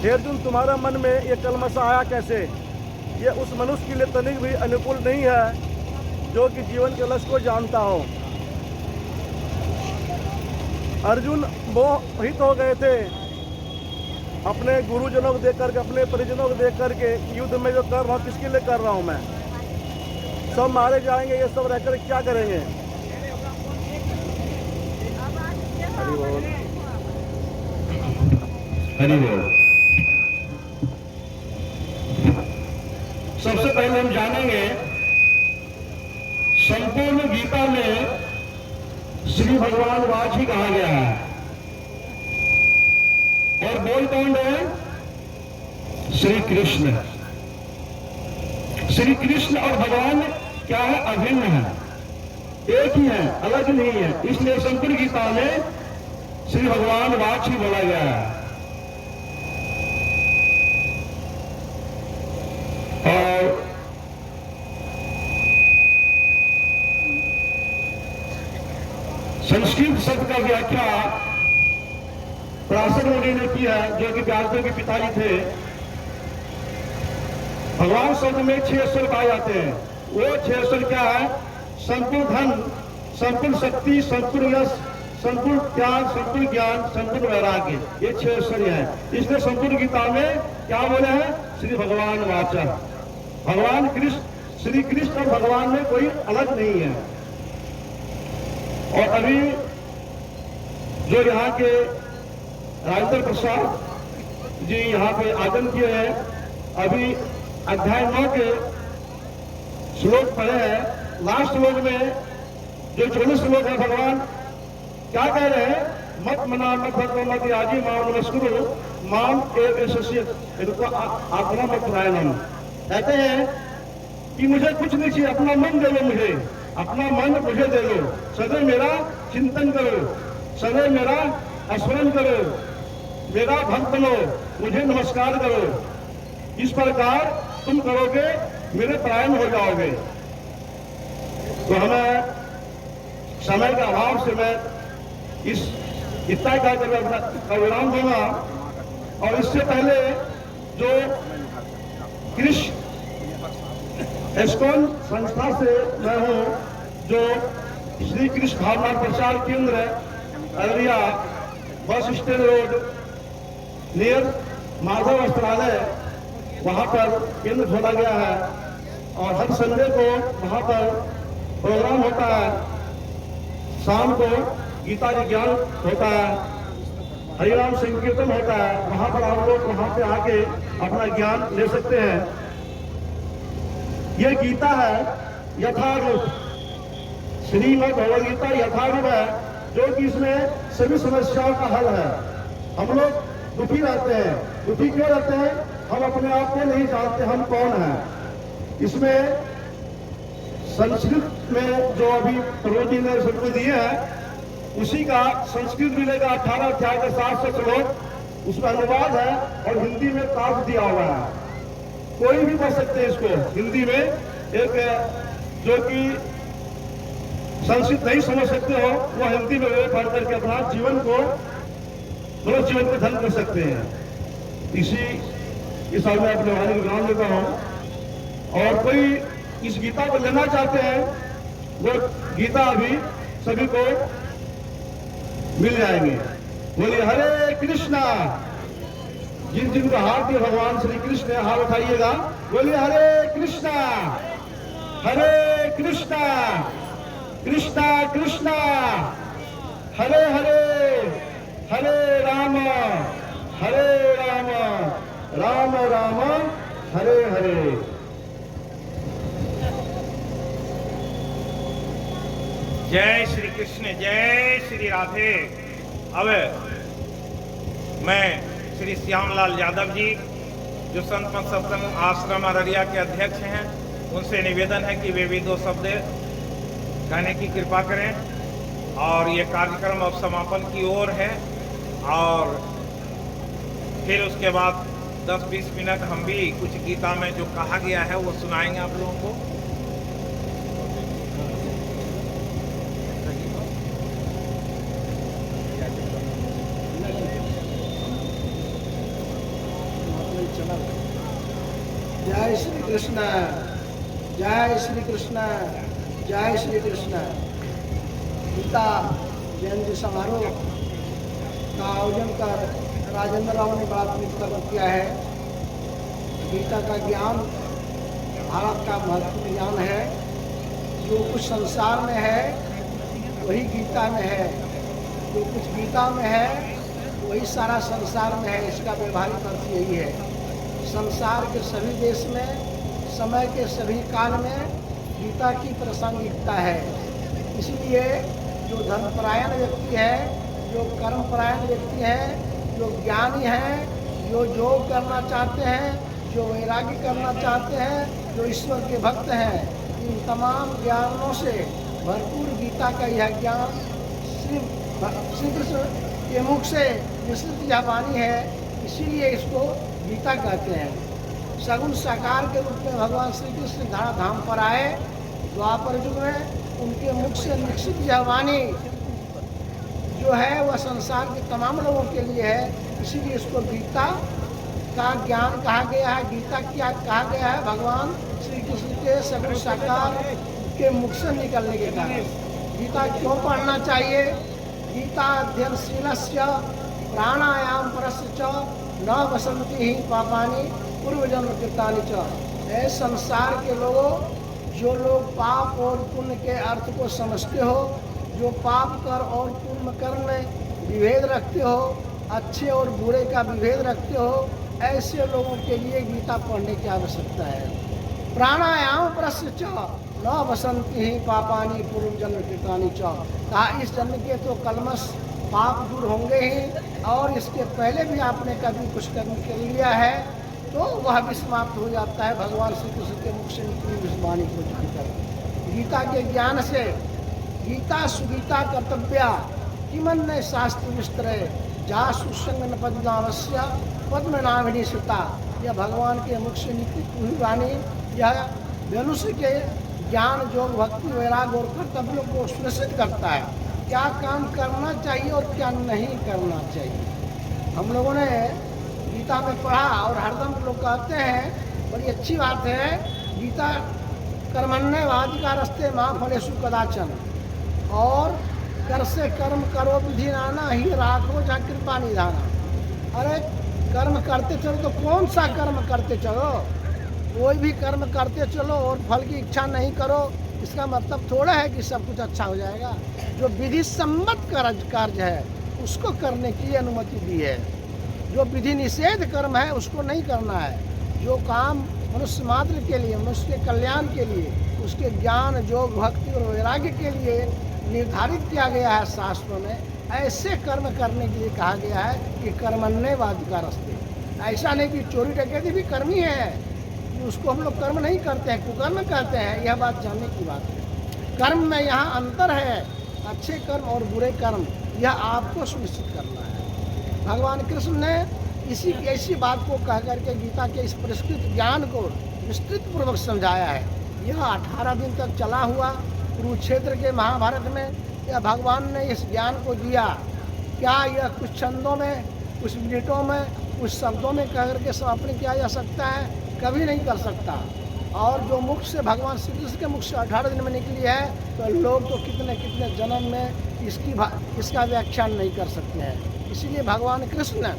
F: हे अर्जुन तुम्हारा मन में ये कलमशा आया कैसे? ये उस मनुष्य के लिए तनिक भी अनुकूल नहीं है जो कि जीवन के लक्ष्य को जानता हो। अर्जुन मोहित हो गए थे अपने गुरुजनों को देख करके, अपने परिजनों को देख करके, युद्ध में जो कर रहा हूँ किसके लिए कर रहा हूँ मैं, सब मारे जाएंगे, ये सब रहकर क्या करेंगे। हरि बोल।
C: हरि बोल। सबसे पहले हम जानेंगे संपूर्ण गीता में श्री भगवान वाच ही कहा गया है, और बोल कौन है? श्री कृष्ण। श्री कृष्ण और भगवान क्या है? अभिन्न है, एक ही है, अलग नहीं है। इसलिए संपूर्ण गीता में श्री भगवान वाच ही बोला गया है। और संस्कृत शब्द का व्याख्या पराशर मुनि ने किया, जो कि व्यासदेव के पिताजी थे। भगवान शब्द में 6 अक्षर पाए जाते हैं। वो 6 अक्षर क्या है? संपूर्ण धन, संपूर्ण शक्ति, संपूर्ण यश, संपूर्ण त्याग, संपूर्ण ज्ञान, संपूर्ण वैराग्य, ये 6 अक्षर हैं। इसलिए संपूर्ण गीता में क्या बोले हैं? श्री भगवान वाचा। भगवान कृष्ण, श्री कृष्ण और भगवान में कोई अलग नहीं है। और अभी जो यहाँ के राजेंद्र प्रसाद जी यहाँ पे आगमन किए हैं, अभी अध्याय 9 के श्लोक पढ़े हैं। लास्ट श्लोक में जो 24 श्लोक है, भगवान क्या कह रहे हैं? मत मना मत भक्तो मत याजी माम नमस्कुरु माम एव शस्य आत्मा मत परायणम। कहते हैं कि मुझे कुछ नहीं चाहिए, अपना मन दे लो मुझे, अपना मन मुझे दे लो, सदैव मेरा चिंतन करो, सदैव मेरा स्मरण करो, मेरा भक्त बनो, मुझे नमस्कार करो। इस प्रकार तुम करोगे, मेरे परायण हो जाओगे। तो हमें समय के अभाव से मैं इस इतना का विराम दूंगा। और इससे पहले जो कृष्ण एस्कॉन संस्था से मैं हूँ, जो श्री कृष्ण भावना प्रचार केंद्र Araria bus stand road near Madhav Vastralaya, वहाँ पर केंद्र खोला गया है। और हर संडे को वहाँ पर प्रोग्राम होता है, शाम को गीता जी ज्ञान होता है, हरिनाम संकीर्तन होता है। वहाँ पर आप लोग वहाँ पे आके अपना ज्ञान ले सकते हैं। ये गीता है यथारूप, श्रीमद् भगवद गीता यथारूप है, जो कि इसमें सभी समस्याओं का हल है। हम लोग दुखी रहते हैं, दुखी क्यों रहते हैं? हम अपने आप को नहीं जानते हम कौन हैं। इसमें संस्कृत में जो अभी प्रभु जी ने सबको दिए हैं, उसी का संस्कृत मिलेगा 18 अध्याय के 700 श्लोक, उसका अनुवाद है और हिंदी में तार्फ दिया हुआ है। कोई भी पढ़ सकते हैं इसको हिंदी में। एक जो कि संस्कृत नहीं समझ सकते हो, वो हिंदी में पढ़ करके अपना जीवन को, रोज जीवन को धन कर सकते हैं। इसी इस मैं अपने वाणी को विराम देता हूँ। और कोई इस गीता को लेना चाहते हैं, वो गीता अभी सभी को मिल जाएंगे। बोलिए हरे कृष्णा। जिन जिनको हाथ दिए भगवान श्री कृष्ण ने, हाथ उठाइएगा, बोलिए हरे कृष्णा, हरे कृष्णा, कृष्णा कृष्णा, हरे हरे, हरे राम, राम राम, हरे हरे।
A: जय श्री कृष्ण, जय श्री राधे। अब मैं श्री श्यामलाल यादव जी, जो संत मत सत्संग आश्रम अररिया के अध्यक्ष हैं, उनसे निवेदन है कि वे भी 2 शब्द कहने की कृपा करें। और ये कार्यक्रम अब समापन की ओर है, और फिर उसके बाद 10-20 मिनट हम भी कुछ गीता में जो कहा गया है वो सुनाएंगे आप लोगों को।
G: कृष्ण, जय श्री कृष्ण, जय श्री कृष्ण। गीता जयंती समारोह का आयोजन कर राजेंद्र राव ने बड़ा प्रमुख किया है। गीता का ज्ञान भारत का महत्वपूर्ण ज्ञान है। जो कुछ संसार में है वही गीता में है, जो कुछ गीता में है वही सारा संसार में है। इसका व्यवहारिक अर्थ यही है। संसार के सभी देश में, समय के सभी काल में गीता की प्रासंगिकता है। इसलिए जो धर्मपरायण व्यक्ति है, जो कर्मपरायण व्यक्ति है, जो ज्ञानी है, जो योग करना चाहते हैं, जो वैराग्य करना चाहते हैं, जो ईश्वर के भक्त हैं, इन तमाम ज्ञानों से भरपूर गीता का यह ज्ञान श्री कृष्ण के मुख से विस्तृत यह वाणी है। इसीलिए इसको गीता कहते हैं। सगुण साकार के रूप में भगवान श्री कृष्ण धाम पर आए। द्वापर युग में उनके मुख से निश्चित यह वाणी जो है वह संसार के तमाम लोगों के लिए है। इसीलिए इसको गीता का ज्ञान कहा गया है। गीता क्या कहा गया है? भगवान श्री कृष्ण के सगुण साकार के मुख से निकलने के कारण। गीता क्यों पढ़ना चाहिए? गीता अध्ययनशीलस्य प्राणायाम परस्य च न वसंति ही पापानि पूर्वजन्म कृतानि च। ऐ संसार के लोगों, जो लोग पाप और पुण्य के अर्थ को समझते हो, जो पाप कर और पुण्य कर में विभेद रखते हो, अच्छे और बुरे का विभेद रखते हो, ऐसे लोगों के लिए गीता पढ़ने की आवश्यकता है। प्राणायाम परस्य च न वसंति ही पापानि पूर्व जन्म कृतानि च। कहा इस जन्म के तो कलमश पाप दूर होंगे ही, और इसके पहले भी आपने कभी कुछ कर्म कर लिया है तो वह भी समाप्त हो जाता है भगवान श्री कृष्ण के मुख से निकली इस वाणी को जानकर। गीता के ज्ञान से गीता सुगीता कर्तव्या किमन्य शास्त्र विस्तरे जा सुसंग न पद्मावस्य पद्म नामिनी सुता। यह भगवान के मुख से निकली हुई वाणी यह मनुष्य के ज्ञान, योग, भक्ति, वैराग्य और कर्तव्यों को सुनिश्चित करता है। क्या काम करना चाहिए और क्या नहीं करना चाहिए। हम लोगों ने गीता में पढ़ा और हरदम लोग कहते हैं, बड़ी अच्छी बात है, गीता कर्मण्यवाधिकारस्ते मां फलेषु कदाचन, और कर से कर्म करो विधि नाना ही राखो जा कृपा निधाना। अरे कर्म करते चलो तो कौन सा कर्म करते चलो? कोई भी कर्म करते चलो और फल की इच्छा नहीं करो, इसका मतलब थोड़ा है कि सब कुछ अच्छा हो जाएगा। जो विधि सम्मत कार्य है उसको करने की अनुमति दी है। जो विधि निषेध कर्म है उसको नहीं करना है। जो काम मनुष्य मात्र के लिए, मनुष्य के कल्याण के लिए, उसके ज्ञान, योग, भक्ति और वैराग्य के लिए निर्धारित किया गया है शास्त्रों में, ऐसे कर्म करने के लिए कहा गया है कि कर्मण्यवाधिकारस्ते। ऐसा नहीं कि चोरी डकैती भी कर्म ही है, उसको हम लोग कर्म नहीं करते हैं, कुकर्म कहते हैं। यह बात जानने की बात है। कर्म में यहाँ अंतर है, अच्छे कर्म और बुरे कर्म, यह आपको सुनिश्चित करना है। भगवान कृष्ण ने ऐसी बात को कह करके गीता के इस परिष्कृत ज्ञान को विस्तृत पूर्वक समझाया है। यह 18 दिन तक चला हुआ कुरुक्षेत्र के महाभारत में यह भगवान ने इस ज्ञान को दिया। क्या यह कुछ छंदों में, कुछ मिनटों में, कुछ शब्दों में कह करके समापन किया जा सकता है? कभी नहीं कर सकता। और जो मुख से भगवान श्री कृष्ण के मुख से 18 दिन में निकली है तो लोग तो कितने कितने जन्म में इसका व्याख्यान नहीं कर सकते हैं। इसीलिए भगवान कृष्ण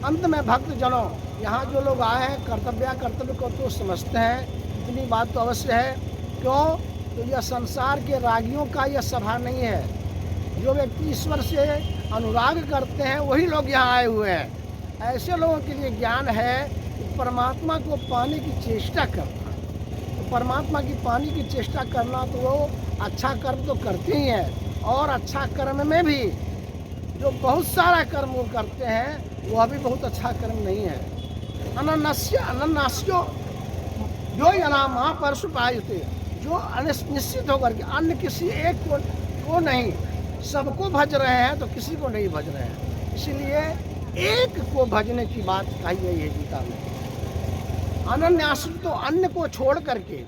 G: अंत में भक्त जनों, यहाँ जो लोग आए हैं कर्तव्य को तो समझते हैं, इतनी बात तो अवश्य है। क्यों? तो यह संसार के रागियों का यह सभा नहीं है। जो व्यक्ति ईश्वर से अनुराग करते हैं वही लोग यहाँ आए हुए हैं। ऐसे लोगों के लिए ज्ञान है कि परमात्मा को पाने की चेष्टा करना। तो परमात्मा की पाने की चेष्टा करना तो वो अच्छा कर्म तो करते ही हैं, और अच्छा कर्म में भी जो बहुत सारा कर्म वो करते हैं वह भी बहुत अच्छा कर्म नहीं है। अनन्यास्यो जो यनामा परशुपायते, जो निश्चित होकर के अन्य किसी एक को नहीं, सबको भज रहे हैं तो किसी को नहीं भज रहे हैं। इसलिए एक को भजने की बात कही गई है गीता में। अनन्याश्रित तो अन्य को छोड़ करके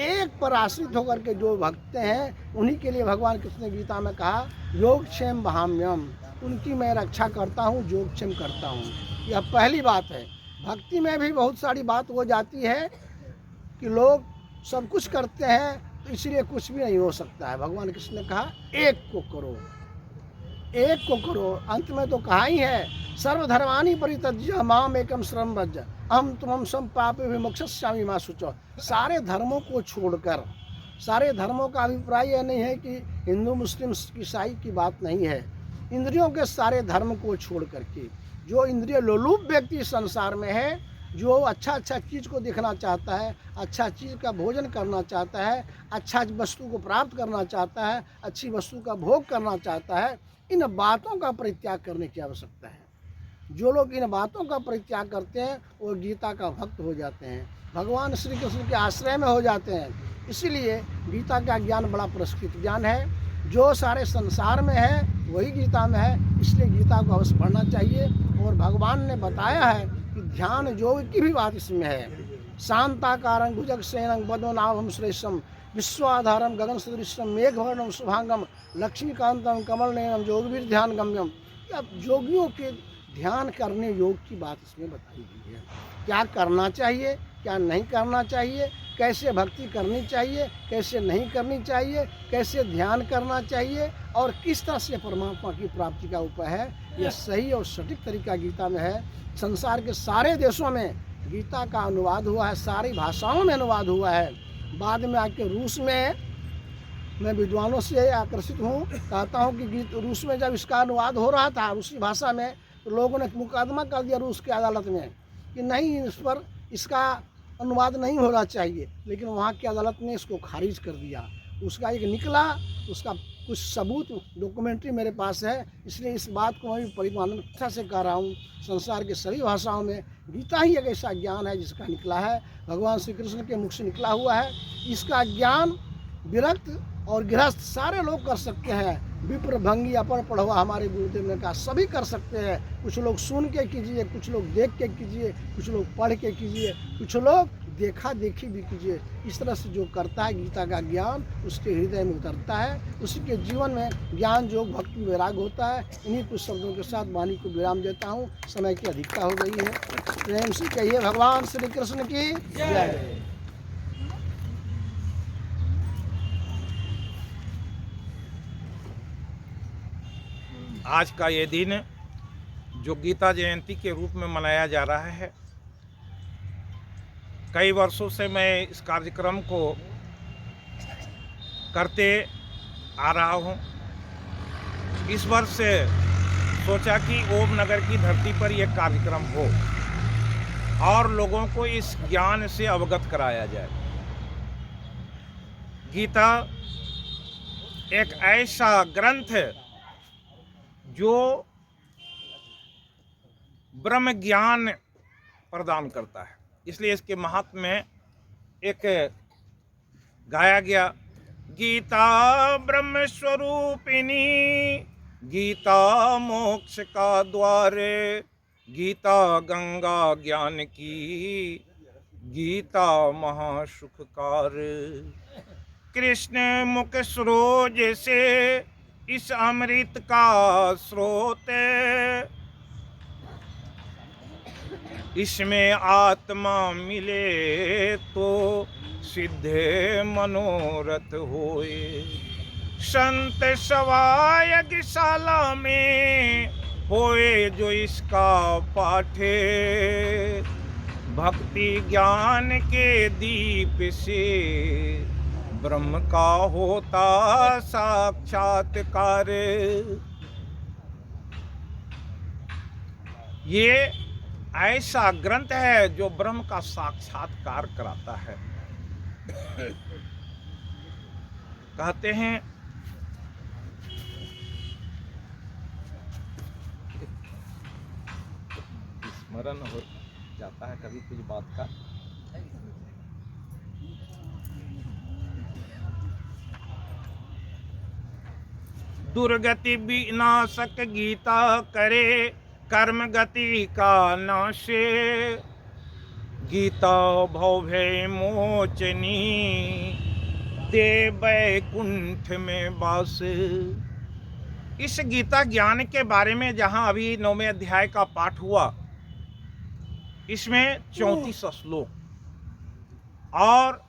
G: एक पर आश्रित होकर के जो भक्त हैं उन्हीं के लिए भगवान कृष्ण ने गीता में कहा योगक्षेम वहाम्यम, उनकी मैं रक्षा करता हूँ, योगक्षेम करता हूँ। यह पहली बात है। भक्ति में भी बहुत सारी बात हो जाती है कि लोग सब कुछ करते हैं तो इसलिए कुछ भी नहीं हो सकता है। भगवान कृष्ण ने कहा एक को करो, एक को करो। अंत में तो कहा ही है, सर्वधर्मानि परित्यज्य माम एकम शरणं व्रज अहम तुम सब पापे विमोक्षयिष्यामि मा शुचौ। सारे धर्मों को छोड़कर, सारे धर्मों का अभिप्राय यह नहीं है कि हिंदू मुस्लिम ईसाई की बात नहीं है। इंद्रियों के सारे धर्म को छोड़ करके जो इंद्रिय लोलुप व्यक्ति संसार में है, जो अच्छा चीज़ को देखना चाहता है, अच्छा चीज़ का भोजन करना चाहता है, अच्छा वस्तु को प्राप्त करना चाहता है, अच्छी वस्तु का भोग करना चाहता है, इन बातों का परित्याग करने की आवश्यकता है। जो लोग इन बातों का परित्याग करते हैं वो गीता का भक्त हो जाते हैं, भगवान श्री कृष्ण के आश्रय में हो जाते हैं। इसीलिए गीता का ज्ञान बड़ा पुरस्कृत ज्ञान है, जो सारे संसार में है वही गीता में है। इसलिए गीता को अवश्य पढ़ना चाहिए। और भगवान ने बताया है कि ध्यान योग की भी बात इसमें है। शांताकारं भुजगशयनं पद्मनाभं श्रेष्ठं विश्वाधारं गगन सदृशं मेघवर्णं शुभांगं लक्ष्मीकांतं कमलनयनं योगवीर्ध्यान गम्यम। अब योगियों के ध्यान करने योग की बात इसमें बताई गई है। क्या करना चाहिए, क्या नहीं करना चाहिए, कैसे भक्ति करनी चाहिए, कैसे नहीं करनी चाहिए, कैसे ध्यान करना चाहिए और किस तरह से परमात्मा की प्राप्ति का उपाय है, यह सही और सटीक तरीका गीता में है। संसार के सारे देशों में गीता का अनुवाद हुआ है, सारी भाषाओं में अनुवाद हुआ है। बाद में आके रूस में मैं विद्वानों से आकर्षित हूँ, कहता हूँ कि रूस में जब इसका अनुवाद हो रहा था रूसी भाषा में, तो लोगों ने मुकदमा कर दिया रूस की अदालत में कि नहीं, इस पर इसका अनुवाद नहीं होना चाहिए। लेकिन वहाँ की अदालत ने इसको खारिज कर दिया। उसका एक निकला, उसका कुछ सबूत डॉक्यूमेंट्री मेरे पास है। इसलिए इस बात को मैं भी परिमाणता से कह रहा हूँ, संसार के सभी भाषाओं में गीता ही एक ऐसा ज्ञान है जिसका निकला है, भगवान श्री कृष्ण के मुख से निकला हुआ है। इसका ज्ञान विरक्त और गृहस्थ सारे लोग कर सकते हैं। विप्र भंगी अपर पढ़वा हमारे गुरुदेव ने कहा सभी कर सकते हैं। कुछ लोग सुन के कीजिए, कुछ लोग देख के कीजिए, कुछ लोग पढ़ के कीजिए, कुछ लोग देखा देखी भी कीजिए। इस तरह से जो करता है गीता का ज्ञान उसके हृदय में उतरता है, उसी के जीवन में ज्ञान योग भक्ति वैराग होता है। इन्हीं कुछ शब्दों के साथ वाणी को विराम देता हूँ। समय की अधिकता हो गई है। प्रेम से कहिए भगवान श्री कृष्ण की जय।
B: आज का ये दिन जो गीता जयंती के रूप में मनाया जा रहा है, कई वर्षों से मैं इस कार्यक्रम को करते आ रहा हूँ। इस वर्ष से सोचा कि ओम नगर की धरती पर यह कार्यक्रम हो और लोगों को इस ज्ञान से अवगत कराया जाए। गीता एक ऐसा ग्रंथ है जो ब्रह्म ज्ञान प्रदान करता है। इसलिए इसके महात्म्य में एक गाया गया, गीता ब्रह्म स्वरूपिणी, गीता मोक्ष का द्वार, गीता गंगा ज्ञान की, गीता महासुखकार। कृष्ण मुख सरोज से इस अमृत का स्रोत, इसमें आत्मा मिले तो सिद्धे मनोरथ होए। संत सवाय यज्ञशाला में होए जो इसका पाठे, भक्ति ज्ञान के दीप से ब्रह्म का होता साक्षात्कार। ये ऐसा ग्रंथ है जो ब्रह्म का साक्षात्कार कराता है। कहते हैं स्मरण हो जाता है कभी कुछ बात का। दुर्गति विनाशक गीता करे, कर्म गति का नाशे, गीता भवभय मोचनी, दे बैकुंठ में वास। इस गीता ज्ञान के बारे में जहाँ अभी 9वें अध्याय का पाठ हुआ, इसमें 34 श्लोक
A: और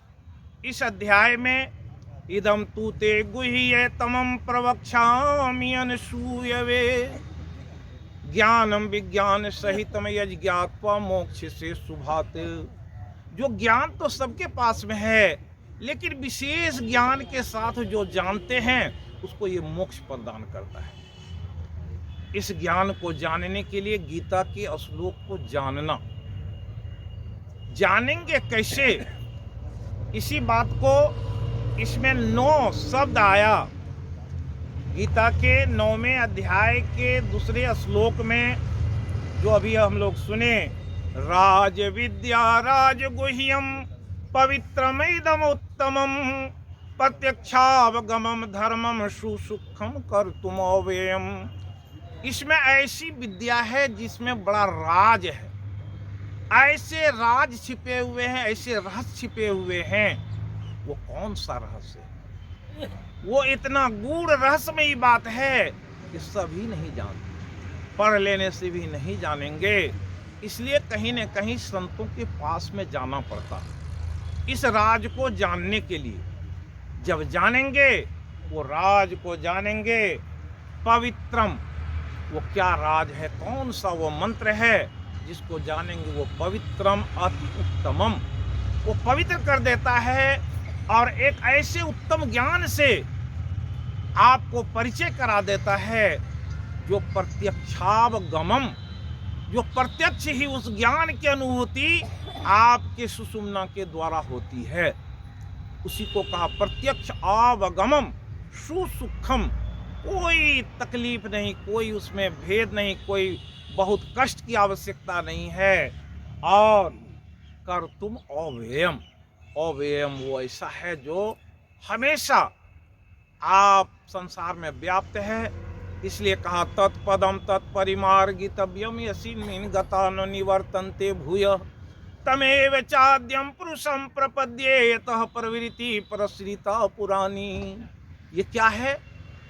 A: इस अध्याय में इदम तू ते गुह्य तमम प्रवक्ष्यामि अनसूयवे ज्ञानम विज्ञान सहितम यज्ञात्वा मोक्ष से शुभात। जो ज्ञान तो सबके पास में है, लेकिन विशेष ज्ञान के साथ जो जानते हैं उसको ये मोक्ष प्रदान करता है। इस ज्ञान को जानने के लिए गीता के श्लोक को जानना, जानेंगे कैसे? इसी बात को इसमें 9 शब्द आया। गीता के 9वें अध्याय के दूसरे श्लोक में जो अभी हम लोग सुने, राज विद्या राजगुह्यम पवित्रमिदम उत्तमम प्रत्यक्षावगमम धर्मम सुसुखम कर्तुम अव्ययम। इसमें ऐसी विद्या है जिसमें बड़ा राज है, ऐसे राज छिपे हुए हैं, ऐसे रहस्य छिपे हुए हैं। वो कौन सा रहस्य है? वो इतना गूढ़ रहस्यमयी बात है कि सभी नहीं जानते, पढ़ लेने से भी नहीं जानेंगे। इसलिए कहीं न कहीं संतों के पास में जाना पड़ता है इस राज को जानने के लिए। जब जानेंगे, वो राज को जानेंगे, पवित्रम, वो क्या राज है, कौन सा वो मंत्र है जिसको जानेंगे वो पवित्रम अति उत्तमम, वो पवित्र कर देता है और एक ऐसे उत्तम ज्ञान से आपको परिचय करा देता है जो प्रत्यक्षावगमम, जो प्रत्यक्ष ही उस ज्ञान की अनुभूति आपके सुषुम्ना के द्वारा होती है। उसी को कहा प्रत्यक्ष आवगमम सुसुखम। कोई तकलीफ नहीं, कोई उसमें भेद नहीं, कोई बहुत कष्ट की आवश्यकता नहीं है। और कर्तुम अव्ययम, अव्ययम वो ऐसा है जो हमेशा आप संसार में व्याप्त है। इसलिए कहा तत्पदम तत्परिमार्गितव्यम यस्मिन् गता न निवर्तन्ते भूय तमेव चाद्यम पुरुषम प्रपद्ये यतः प्रवृत्ति परश्रिता पुरानी। ये क्या है?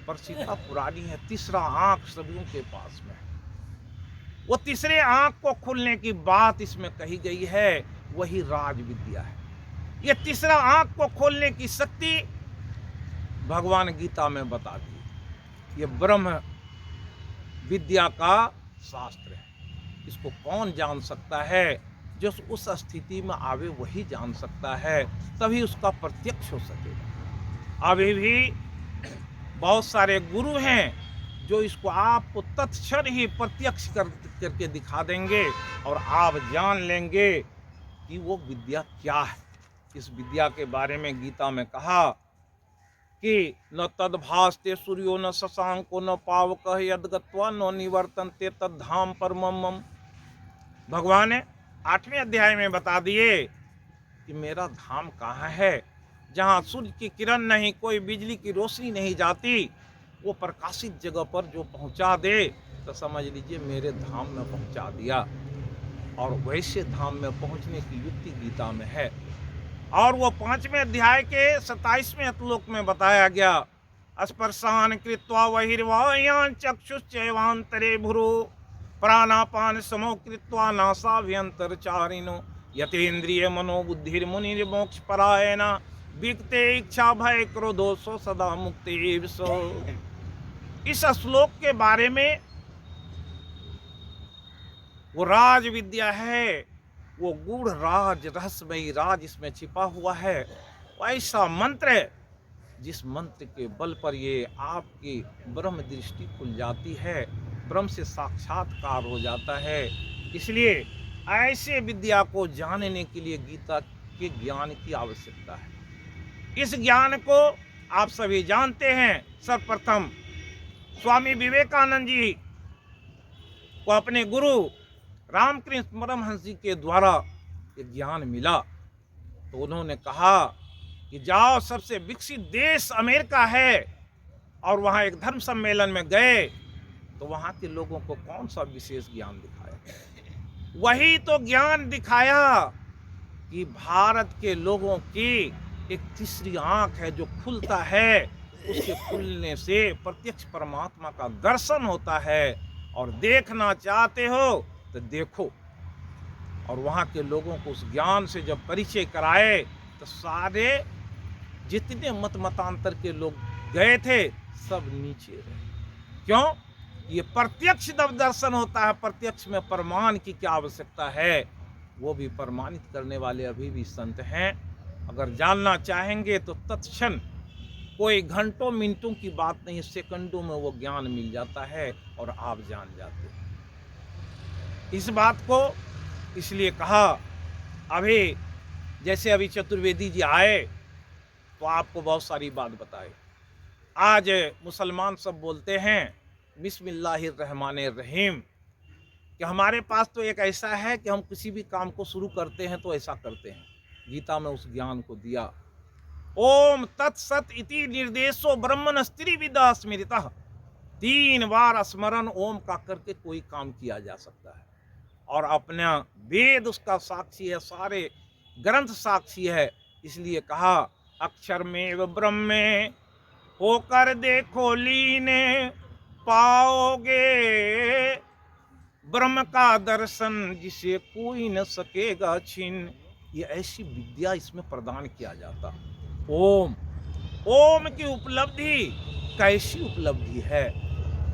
A: परश्रिता पुरानी है। तीसरा आंख सभी के पास में है। वो तीसरे आंख को खुलने की बात इसमें कही गई है, वही राज विद्या है। ये तीसरा आंख को खोलने की शक्ति भगवान गीता में बता दी। ये ब्रह्म विद्या का शास्त्र है। इसको कौन जान सकता है? जो उस स्थिति में आवे वही जान सकता है, तभी उसका प्रत्यक्ष हो सकेगा। अभी भी बहुत सारे गुरु हैं जो इसको आपको तत्क्षण ही प्रत्यक्ष करके दिखा देंगे और आप जान लेंगे कि वो विद्या क्या है। इस विद्या के बारे में गीता में कहा कि न तद्भास्ते सूर्यो न शशांको न पावकः यद्गत्वा न निवर्तन्ते तद्धाम परमम्। भगवान ने 8वें अध्याय में बता दिए कि मेरा धाम कहाँ है, जहाँ सूर्य की किरण नहीं, कोई बिजली की रोशनी नहीं जाती। वो प्रकाशित जगह पर जो पहुँचा दे तो समझ लीजिए मेरे धाम में पहुँचा दिया। और वैसे धाम में पहुँचने की युक्ति गीता में है। और वो 5वें अध्याय के 27वें श्लोक में बताया गया, स्पर्शान कृत्वा वहिर्वायान चक्षुश्चैवान्तरे भुरो प्राणापान समो कृत्वा नासाभ्यंतरचारिणो यतेन्द्रिय मनोबुद्धिर्मुनिर्मोक्ष परायणा विगते इच्छा भय क्रोधो सो सदा मुक्ति सो। इस श्लोक के बारे में वो राज विद्या है, वो गूढ़ राज, रहस्यमयी राज इसमें छिपा हुआ है। ऐसा मंत्र है जिस मंत्र के बल पर ये आपकी ब्रह्म दृष्टि खुल जाती है, ब्रह्म से साक्षात्कार हो जाता है। इसलिए ऐसे विद्या को जानने के लिए गीता के ज्ञान की आवश्यकता है। इस ज्ञान को आप सभी जानते हैं। सर्वप्रथम स्वामी विवेकानंद जी को अपने गुरु रामकृष्ण परमहंस जी के द्वारा ये ज्ञान मिला, तो उन्होंने कहा कि जाओ, सबसे विकसित देश अमेरिका है, और वहाँ एक धर्म सम्मेलन में गए तो वहाँ के लोगों को कौन सा विशेष ज्ञान दिखाया? वही तो ज्ञान दिखाया कि भारत के लोगों की एक तीसरी आंख है जो खुलता है, उसके खुलने से प्रत्यक्ष परमात्मा का दर्शन होता है। और देखना चाहते हो तो देखो। और वहाँ के लोगों को उस ज्ञान से जब परिचय कराए तो सारे जितने मतांतर के लोग गए थे सब नीचे रहे। क्यों? ये प्रत्यक्ष जब दर्शन होता है, प्रत्यक्ष में प्रमाण की क्या आवश्यकता है, वो भी प्रमाणित करने वाले अभी भी संत हैं। अगर जानना चाहेंगे तो तत्क्षण, कोई घंटों मिनटों की बात नहीं, सेकंडों में वो ज्ञान मिल जाता है और आप जान जाते हैं इस बात को। इसलिए कहा, अभी जैसे अभी चतुर्वेदी जी आए तो आपको बहुत सारी बात बताए। आज मुसलमान सब बोलते हैं बिस्मिल्लाहिर्रहमानिर्रहीम, कि हमारे पास तो एक ऐसा है कि हम किसी भी काम को शुरू करते हैं तो ऐसा करते हैं। गीता में उस ज्ञान को दिया। ओम तत्सत इति निर्देशो ब्रह्मण स्त्रीविदा स्मृतः। 3 बार स्मरण ओम का करके कोई काम किया जा सकता है, और अपना वेद उसका साक्षी है, सारे ग्रंथ साक्षी है। इसलिए कहा, अक्षर में ब्रह्म होकर देखो लीन, पाओगे ब्रह्म का दर्शन जिसे कोई न सकेगा छीन। ये ऐसी विद्या इसमें प्रदान किया जाता। ओम, ओम की उपलब्धि कैसी उपलब्धि है।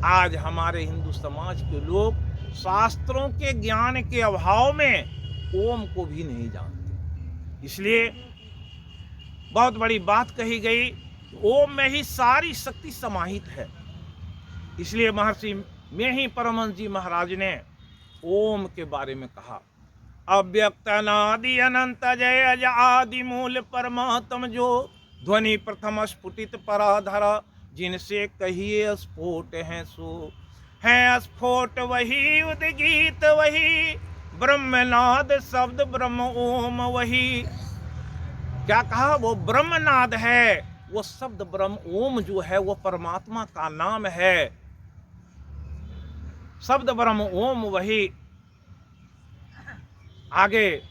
A: आज हमारे हिंदू समाज के लोग शास्त्रों के ज्ञान के अभाव में ओम को भी नहीं जानते। इसलिए बहुत बड़ी बात कही गई, ओम में ही सारी शक्ति समाहित है। इसलिए महर्षि में ही परमहंस जी महाराज ने ओम के बारे में कहा, अव्यक्त अनादि अनंत जय अज आदि मूल परमात्म जो, ध्वनि प्रथम स्फुटित पराधर, जिनसे कहिए स्फोट हैं सो है। स्फोट वही उद्गीत वही, ब्रह्मनाद शब्द ब्रह्म ओम वही। क्या कहा? वो ब्रह्मनाद है, वो शब्द ब्रह्म ओम जो है वो परमात्मा का नाम है। शब्द ब्रह्म ओम वही। आगे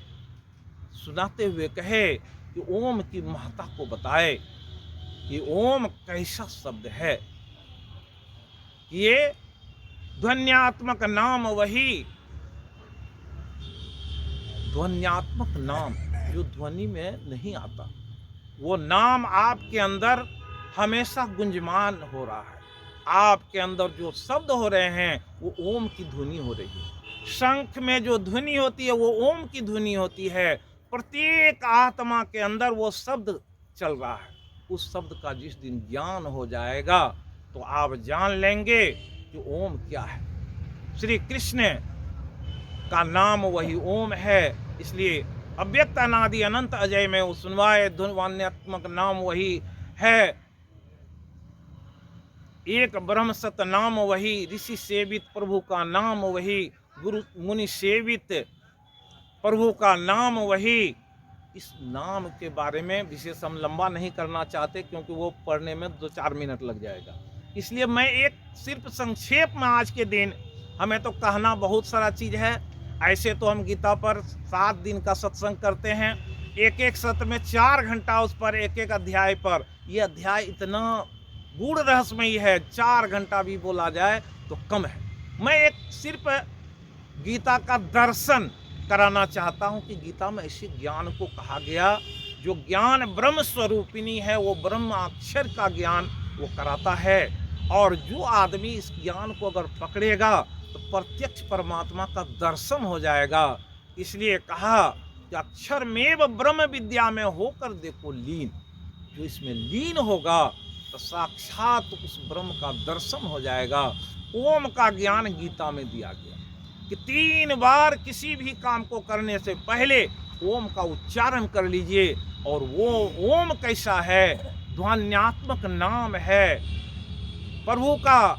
A: सुनाते हुए कहे कि ओम की महत्ता को बताए कि ओम कैसा शब्द है। ये ध्वन्यात्मक नाम वही, ध्वन्यात्मक नाम जो ध्वनि में नहीं आता, वो नाम आपके अंदर हमेशा गुंजमान हो रहा है। आपके अंदर जो शब्द हो रहे हैं वो ओम की ध्वनि हो रही है। शंख में जो ध्वनि होती है वो ओम की ध्वनि होती है। प्रत्येक आत्मा के अंदर वो शब्द चल रहा है। उस शब्द का जिस दिन ज्ञान हो जाएगा तो आप जान लेंगे कि ओम क्या है। श्री कृष्ण का नाम वही ओम है। इसलिए अव्यक्त अनादि अनंत अजय में वो सुनवाए ध्वन्यात्मक नाम वही है। एक ब्रह्म सत नाम वही, ऋषि सेवित प्रभु का नाम वही, गुरु मुनि सेवित प्रभु का नाम वही। इस नाम के बारे में विशेष हम लंबा नहीं करना चाहते क्योंकि वो पढ़ने में 2-4 मिनट लग जाएगा। इसलिए मैं एक सिर्फ संक्षेप में आज के दिन, हमें तो कहना बहुत सारा चीज़ है। ऐसे तो हम गीता पर 7 दिन का सत्संग करते हैं, एक सत्र में 4 घंटा उस पर एक अध्याय पर। यह अध्याय इतना गूढ़ रहस्यमयी है, 4 घंटा भी बोला जाए तो कम है। मैं एक सिर्फ गीता का दर्शन कराना चाहता हूं कि गीता में ऐसे ज्ञान को कहा गया जो ज्ञान ब्रह्म स्वरूपिणी है, वो ब्रह्म अक्षर का ज्ञान वो कराता है। और जो आदमी इस ज्ञान को अगर पकड़ेगा तो प्रत्यक्ष परमात्मा का दर्शन हो जाएगा। इसलिए कहा कि अक्षर में ब्रह्म विद्या में होकर देखो लीन। जो इसमें लीन होगा तो साक्षात उस ब्रह्म का दर्शन हो जाएगा। ओम का ज्ञान गीता में दिया गया कि 3 बार किसी भी काम को करने से पहले ओम का उच्चारण कर लीजिए। और वो ओम कैसा है? ध्वन्यात्मक नाम है, प्रभु का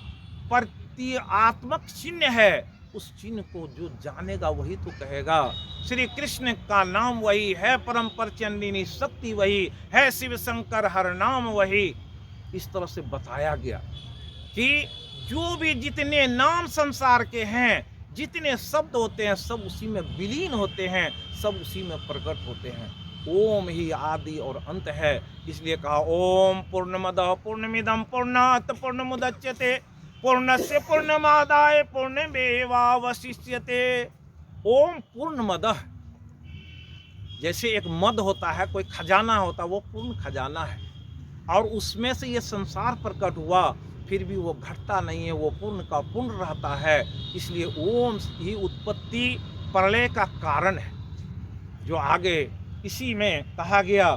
A: प्रतीकात्मक चिन्ह है। उस चिन्ह को जो जानेगा वही तो कहेगा। श्री कृष्ण का नाम वही है, परम प्रचंडिनी शक्ति वही है, शिव शंकर हर नाम वही। इस तरह से बताया गया कि जो भी जितने नाम संसार के हैं, जितने शब्द होते हैं, सब उसी में विलीन होते हैं, सब उसी में प्रकट होते हैं। ओम ही आदि और अंत है। इसलिए कहा ओम पूर्णमदः पूर्णमिदं पूर्णात् पूर्णमुदच्यते पूर्णस्य पूर्णमादाय पूर्णमेवावशिष्यते। ओम पूर्णमदः, जैसे एक मद होता है, कोई खजाना होता है, वो पूर्ण खजाना है और उसमें से ये संसार प्रकट हुआ, फिर भी वो घटता नहीं है, वो पूर्ण का पूर्ण रहता है। इसलिए ओम ही उत्पत्ति प्रलय का कारण है, जो आगे इसी में कहा गया।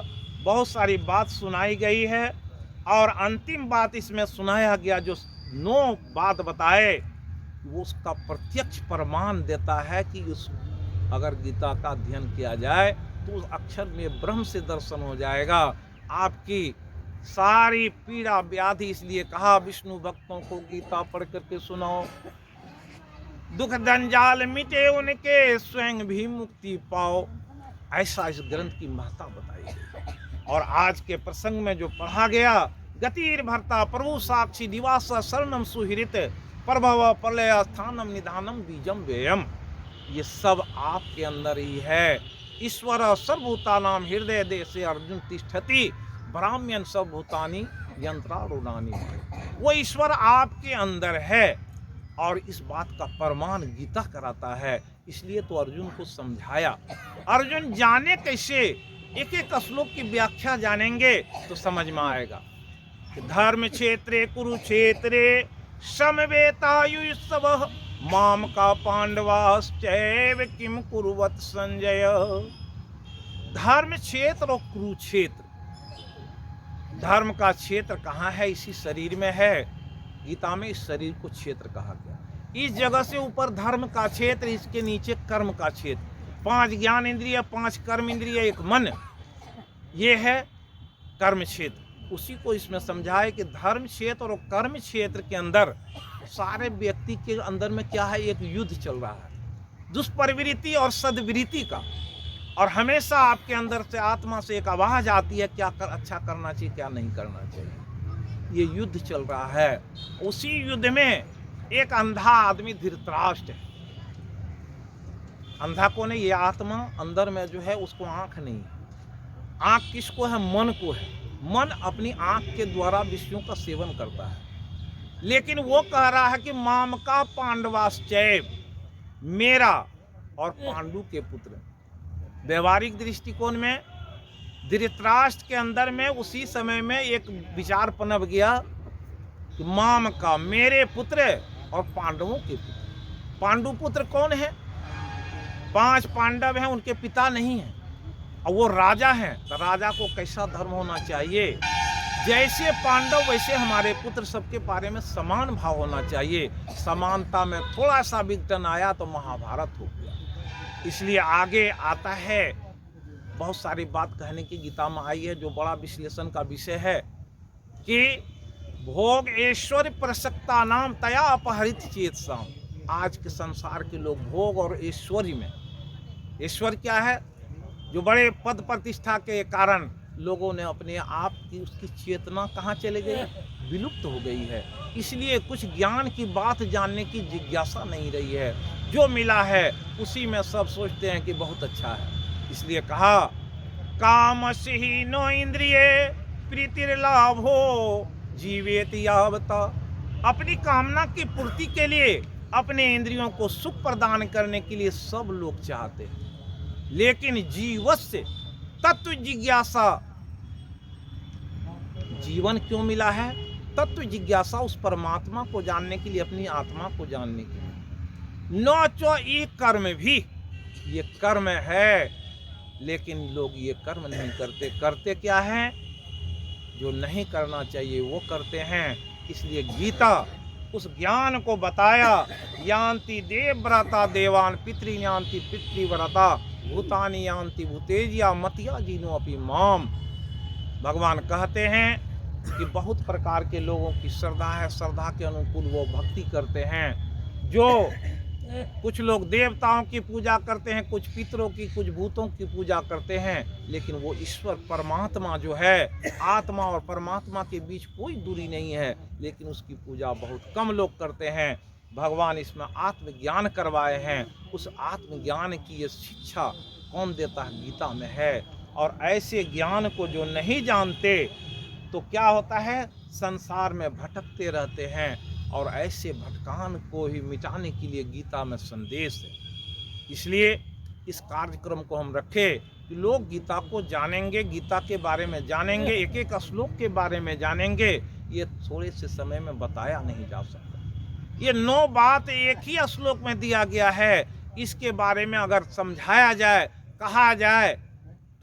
A: बहुत सारी बात सुनाई गई है और अंतिम बात इसमें सुनाया गया, जो 9 बात बताए, वो उसका प्रत्यक्ष प्रमाण देता है कि उस अगर गीता का अध्ययन किया जाए तो उस अक्षर में ब्रह्म से दर्शन हो जाएगा। आपकी सारी पीड़ा व्याधि, इसलिए कहा विष्णु भक्तों को गीता पढ़ करके सुनाओ, दुख जंजाल मिटे उनके, स्वयं भी मुक्ति पाओ। ऐसा इस ग्रंथ की महत्ता बताई गई। और आज के प्रसंग में जो पढ़ा गया, गतिर् भर्ता प्रभु साक्षी दिवास शरणम सुहृत प्रभव प्रलय स्थानम निधानम बीजम व्ययम, ये सब आपके अंदर ही है। ईश्वर सर्वभूतानाम हृदय देशे अर्जुन तिष्ठति ब्राह्मण सर्वभूतानि यंत्रारूढ़ानि, वो ईश्वर आपके अंदर है और इस बात का प्रमाण गीता कराता है। इसलिए तो अर्जुन को समझाया। अर्जुन जाने कैसे, एक एक श्लोक की व्याख्या जानेंगे तो समझ में आएगा कि धर्म क्षेत्रे कुरुक्षेत्रे समवेतायुत्सवः माम का पांडवाश्चैव किम कुरुवत संजय। धर्म क्षेत्र और कुरुक्षेत्र, धर्म का क्षेत्र कहाँ है? इसी शरीर में है। गीता में इस शरीर को क्षेत्र कहा गया। इस जगह से ऊपर धर्म का क्षेत्र, इसके नीचे कर्म का क्षेत्र। 5 ज्ञान इंद्रिय, 5 कर्म इंद्रिय, 1 मन, ये है कर्म क्षेत्र। उसी को इसमें समझाए कि धर्म क्षेत्र और कर्म क्षेत्र के अंदर सारे व्यक्ति के अंदर में क्या है? एक युद्ध चल रहा है, दुष्प्रवृत्ति और सद्वृत्ति का। और हमेशा आपके अंदर से, आत्मा से एक आवाज आती है, क्या अच्छा करना चाहिए, क्या नहीं करना चाहिए। ये युद्ध चल रहा है। उसी युद्ध में एक अंधा आदमी धृतराष्ट्र है। अंधा को नहीं, ये आत्मा अंदर में जो है उसको आंख नहीं। आंख किसको है? मन को है। मन अपनी आंख के द्वारा विषयों का सेवन करता है, लेकिन वो कह रहा है कि माम का पांडवाश्चैव, मेरा और पांडु के पुत्र। व्यवहारिक दृष्टिकोण में धृतराष्ट्र के अंदर में उसी समय में एक विचार पनप गया कि माम का, मेरे पुत्र और पांडवों के पुत्र। पांडु पुत्र कौन है? 5 पांडव हैं, उनके पिता नहीं हैं और वो राजा हैं। तो राजा को कैसा धर्म होना चाहिए? जैसे पांडव वैसे हमारे पुत्र, सबके बारे में समान भाव होना चाहिए। समानता में थोड़ा सा विघटन आया तो महाभारत हो गया। इसलिए आगे आता है, बहुत सारी बात कहने की गीता में आई है, जो बड़ा विश्लेषण का विषय है कि भोग ऐश्वर्य प्रसक्ता नाम तया अपहरित चेतसाम। आज के संसार के लोग भोग और ऐश्वर्य में, ऐश्वर्य क्या है? जो बड़े पद प्रतिष्ठा के कारण लोगों ने अपने आप की, उसकी चेतना कहाँ चले गई? विलुप्त हो गई है। इसलिए कुछ ज्ञान की बात जानने की जिज्ञासा नहीं रही है। जो मिला है उसी में सब सोचते हैं कि बहुत अच्छा है। इसलिए कहा कामसि नो इंद्रिय प्रीतिर्लाभो जीवेति यावता। अपनी कामना की पूर्ति के लिए, अपने इंद्रियों को सुख प्रदान करने के लिए सब लोग चाहते हैं, लेकिन जीवस्य तत्व जिज्ञासा। जीवन क्यों मिला है? तत्व जिज्ञासा, उस परमात्मा को जानने के लिए, अपनी आत्मा को जानने के लिए। नौचो ये कर्म भी, ये कर्म है, लेकिन लोग ये कर्म नहीं करते। करते क्या है? जो नहीं करना चाहिए वो करते हैं। इसलिए गीता उस ज्ञान को बताया। यान्ति देवव्रता देवान, पितृयान्ति पितृव्रता, भूतानि यान्ति भूतेजिया मतिया जीनो अपि माम। भगवान कहते हैं कि बहुत प्रकार के लोगों की श्रद्धा है, श्रद्धा के अनुकूल वो भक्ति करते हैं। जो कुछ लोग देवताओं की पूजा करते हैं, कुछ पितरों की, कुछ भूतों की पूजा करते हैं, लेकिन वो ईश्वर परमात्मा जो है, आत्मा और परमात्मा के बीच कोई दूरी नहीं है, लेकिन उसकी पूजा बहुत कम लोग करते हैं। भगवान इसमें आत्मज्ञान करवाए हैं। उस आत्मज्ञान की ये शिक्षा कौन देता है? गीता में है। और ऐसे ज्ञान को जो नहीं जानते तो क्या होता है? संसार में भटकते रहते हैं। और ऐसे भटकान को ही मिटाने के लिए गीता में संदेश है। इसलिए इस कार्यक्रम को हम रखें कि लोग गीता को जानेंगे, गीता के बारे में जानेंगे, एक एक श्लोक के बारे में जानेंगे, ये थोड़े से समय में बताया नहीं जा सकता। ये 9 बात एक ही श्लोक में दिया गया है, इसके बारे में अगर समझाया जाए, कहा जाए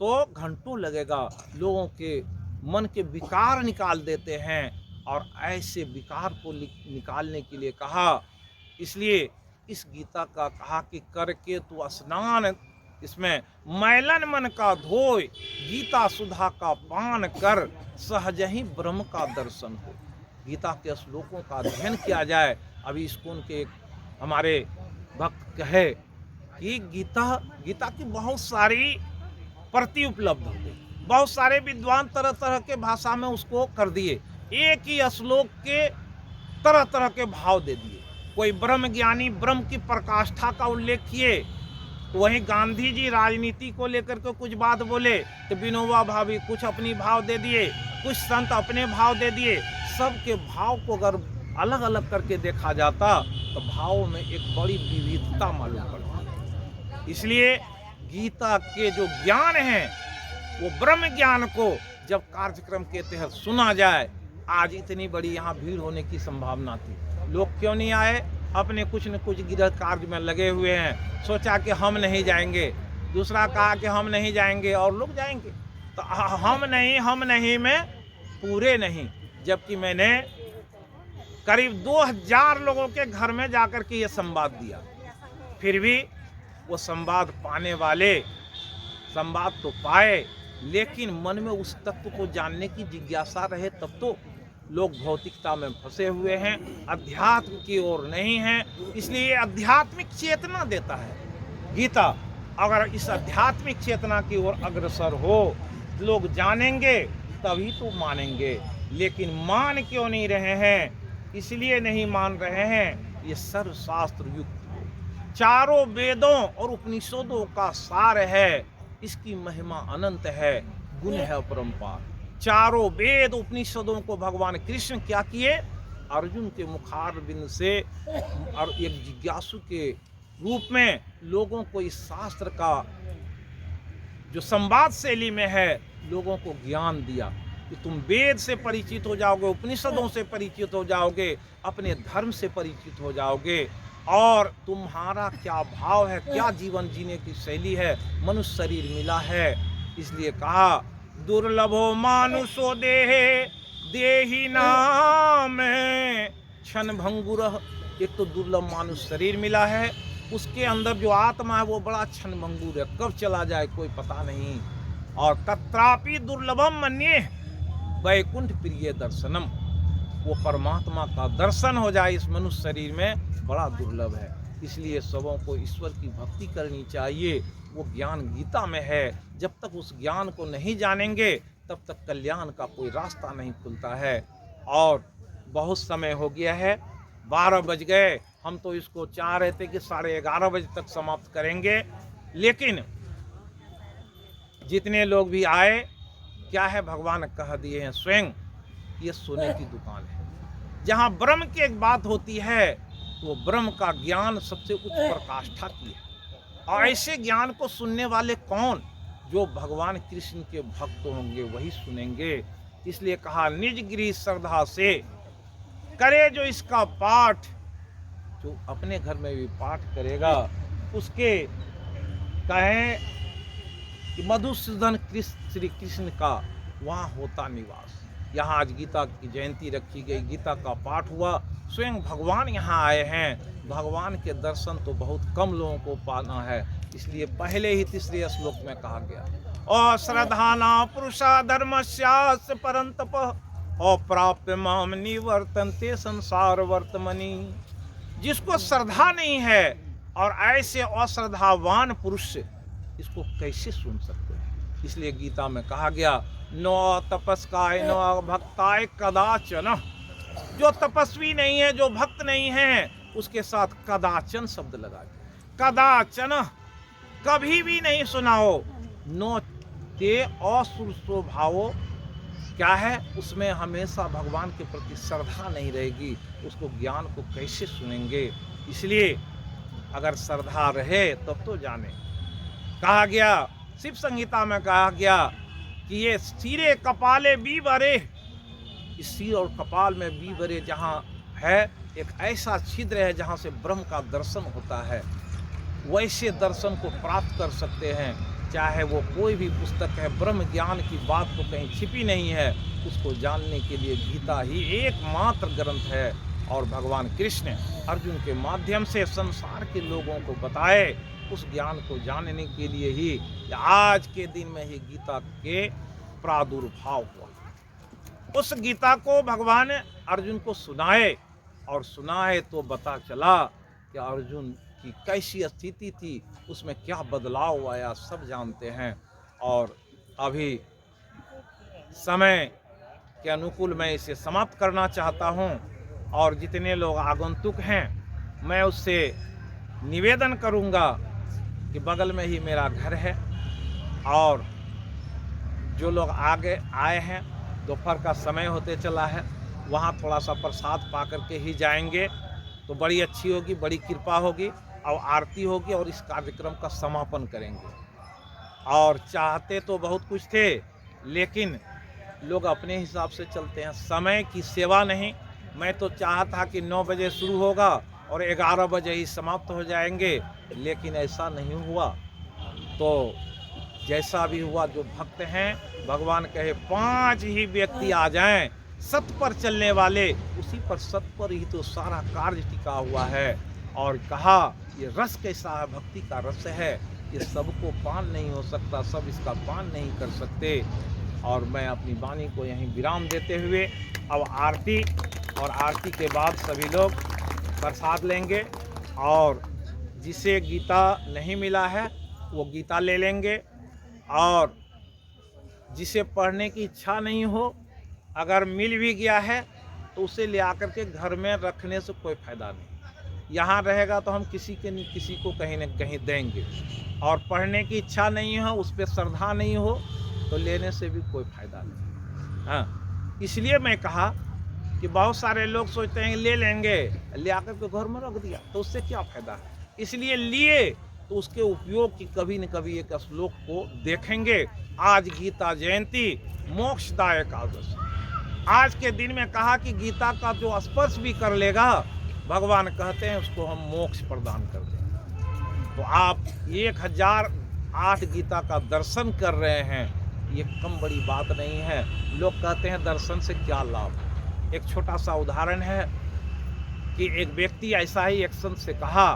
A: तो घंटों लगेगा। लोगों के मन के विकार निकाल देते हैं, और ऐसे विकार को निकालने के लिए कहा, इसलिए इस गीता का कहा कि करके तू स्नान, इसमें मैलन मन का धोए, गीता सुधा का पान कर, सहज ही ब्रह्म का दर्शन हो। गीता के श्लोकों का अध्ययन किया जाए। अभी इसको के हमारे भक्त कहे कि गीता की बहुत सारी प्रति उपलब्ध हो गई, बहुत सारे विद्वान तरह तरह के भाषा में उसको कर दिए, एक ही श्लोक के तरह तरह के भाव दे दिए। कोई ब्रह्म ज्ञानी ब्रह्म की प्रकाष्ठा का उल्लेख किए, तो वहीं गांधी जी राजनीति को लेकर के कुछ बात बोले, तो विनोबा भावे कुछ अपनी भाव दे दिए, कुछ संत अपने भाव दे दिए। सबके भाव को अगर अलग अलग करके देखा जाता तो भावों में एक बड़ी विविधता मालूम पड़ती। इसलिए गीता के जो ज्ञान है, वो ब्रह्म ज्ञान को जब कार्यक्रम के तहत सुना जाए, आज इतनी बड़ी यहाँ भीड़ होने की संभावना थी, लोग क्यों नहीं आए? अपने कुछ न कुछ गृह कार्य में लगे हुए हैं। सोचा कि हम नहीं जाएंगे, दूसरा कहा कि हम नहीं जाएंगे और लोग जाएंगे, तो हम नहीं में पूरे नहीं। जबकि मैंने करीब 2000 लोगों के घर में जाकर के ये संवाद दिया, फिर भी वो संवाद पाने वाले संवाद तो पाए, लेकिन मन में उस तत्व को जानने की जिज्ञासा रहे तब तो। लोग भौतिकता में फंसे हुए हैं, अध्यात्म की ओर नहीं हैं। इसलिए आध्यात्मिक चेतना देता है गीता। अगर इस आध्यात्मिक चेतना की ओर अग्रसर हो, लोग जानेंगे तभी तो मानेंगे। लेकिन मान क्यों नहीं रहे हैं? इसलिए नहीं मान रहे हैं, ये सर्वशास्त्र युक्त चारों वेदों और उपनिषदों का सार है। इसकी महिमा अनंत है, गुण है अपरंपार। चारों वेद उपनिषदों को भगवान कृष्ण क्या किए? अर्जुन के मुखारबिंद से और एक जिज्ञासु के रूप में लोगों को इस शास्त्र का जो संवाद शैली में है, लोगों को ज्ञान दिया कि तुम वेद से परिचित हो जाओगे, उपनिषदों से परिचित हो जाओगे, अपने धर्म से परिचित हो जाओगे, और तुम्हारा क्या भाव है, क्या जीवन जीने की शैली है। मनुष्य शरीर मिला है, इसलिए कहा दुर्लभो मानुषो देहे देही नाम क्षण भंगुर। एक तो दुर्लभ मानुष शरीर मिला है, उसके अंदर जो आत्मा है वो बड़ा क्षण भंगुर है, कब चला जाए कोई पता नहीं। और तत्रापि दुर्लभम मन्ये वैकुंठ प्रिय दर्शनम, वो परमात्मा का दर्शन हो जाए इस मनुष्य शरीर में, बड़ा दुर्लभ है। इसलिए सबों को ईश्वर की भक्ति करनी चाहिए। वो ज्ञान गीता में है। जब तक उस ज्ञान को नहीं जानेंगे तब तक कल्याण का कोई रास्ता नहीं खुलता है। और बहुत समय हो गया है, 12 बज गए। हम तो इसको चाह रहे थे कि 11:30 बजे तक समाप्त करेंगे, लेकिन जितने लोग भी आए, क्या है, भगवान कह दिए हैं स्वयं, ये सोने की दुकान है। जहाँ ब्रह्म की एक बात होती है तो ब्रह्म का ज्ञान सबसे उच्च प्रकाष्ठा की है। और ऐसे ज्ञान को सुनने वाले कौन? जो भगवान कृष्ण के भक्त होंगे वही सुनेंगे। इसलिए कहा निज गृह श्रद्धा से करे जो इसका पाठ। जो अपने घर में भी पाठ करेगा उसके कहें कि मधुसूदन श्री कृष्ण का वहाँ होता निवास। यहाँ आज गीता की जयंती रखी गई, गीता का पाठ हुआ, स्वयं भगवान यहाँ आए हैं। भगवान के दर्शन तो बहुत कम लोगों को पाना है, इसलिए पहले ही 3रे श्लोक में कहा गया, अश्रद्धाना पुरुषा धर्मस्यास्य परंतप अप्राप्य माम निवर्तन्ते संसार वर्तमनि। जिसको श्रद्धा नहीं है और ऐसे अश्रद्धावान पुरुष इसको कैसे सुन सकते हैं? इसलिए गीता में कहा गया नो तपस्काय नो भक्ताय कदाचन। जो तपस्वी नहीं है, जो भक्त नहीं है, उसके साथ कदाचन शब्द लगा दिया। कदाचन कभी भी नहीं सुनाओ। नो ते असुरसो भावो, क्या है, उसमें हमेशा भगवान के प्रति श्रद्धा नहीं रहेगी, उसको ज्ञान को कैसे सुनेंगे? इसलिए अगर श्रद्धा रहे तब तो जाने। कहा गया शिव संहिता में कहा गया कि ये सिरे कपाले भी भरे, इस सिर और कपाल में भी भरे जहाँ है एक ऐसा छिद्र है जहाँ से ब्रह्म का दर्शन होता है। वैसे दर्शन को प्राप्त कर सकते हैं, चाहे वो कोई भी पुस्तक है। ब्रह्म ज्ञान की बात तो कहीं छिपी नहीं है, उसको जानने के लिए गीता ही एकमात्र ग्रंथ है। और भगवान कृष्ण अर्जुन के माध्यम से संसार के लोगों को बताए, उस ज्ञान को जानने के लिए ही आज के दिन में ही गीता के प्रादुर्भाव हुआ। उस गीता को भगवान अर्जुन को सुनाए, और सुनाए तो पता चला कि अर्जुन की कैसी स्थिति थी, उसमें क्या बदलाव आया, सब जानते हैं। और अभी समय के अनुकूल मैं इसे समाप्त करना चाहता हूं, और जितने लोग आगंतुक हैं मैं उससे निवेदन करूंगा कि बगल में ही मेरा घर है, और जो लोग आगे आए हैं, दोपहर का समय होते चला है, वहाँ थोड़ा सा प्रसाद पा करके ही जाएंगे तो बड़ी अच्छी होगी, बड़ी कृपा होगी, और आरती होगी और इस कार्यक्रम का समापन करेंगे। और चाहते तो बहुत कुछ थे, लेकिन लोग अपने हिसाब से चलते हैं, समय की सेवा नहीं। मैं तो चाहता कि 9 बजे शुरू होगा और 11 बजे ही समाप्त हो जाएंगे, लेकिन ऐसा नहीं हुआ। तो जैसा भी हुआ, जो भक्त हैं, भगवान कहे 5 ही व्यक्ति आ जाएं, सत पर चलने वाले, उसी पर सत पर ही तो सारा कार्य टिका हुआ है। और कहा ये रस कैसा है, भक्ति का रस है, ये सबको पान नहीं हो सकता, सब इसका पान नहीं कर सकते। और मैं अपनी वाणी को यहीं विराम देते हुए अब आरती, और आरती के बाद सभी लोग प्रसाद लेंगे, और जिसे गीता नहीं मिला है वो गीता ले लेंगे, और जिसे पढ़ने की इच्छा नहीं हो, अगर मिल भी गया है तो उसे ले आकर के घर में रखने से कोई फ़ायदा नहीं। यहाँ रहेगा तो हम किसी को कहीं न कहीं देंगे, और पढ़ने की इच्छा नहीं हो, उस पर श्रद्धा नहीं हो, तो लेने से भी कोई फ़ायदा नहीं। हाँ, इसलिए मैं कहा कि बहुत सारे लोग सोचते हैं ले लेंगे, ले आकर के घर में रख दिया तो उससे क्या फ़ायदा है। इसलिए लिए तो उसके उपयोग की कभी न कभी एक श्लोक को देखेंगे। आज गीता जयंती मोक्षदायक एकादशी, आज के दिन में कहा कि गीता का जो स्पर्श भी कर लेगा, भगवान कहते हैं उसको हम मोक्ष प्रदान कर देंगे। तो आप 1008 गीता का दर्शन कर रहे हैं, ये कम बड़ी बात नहीं है। लोग कहते हैं दर्शन से क्या लाभ। एक छोटा सा उदाहरण है कि एक व्यक्ति ऐसा ही एक संत से कहा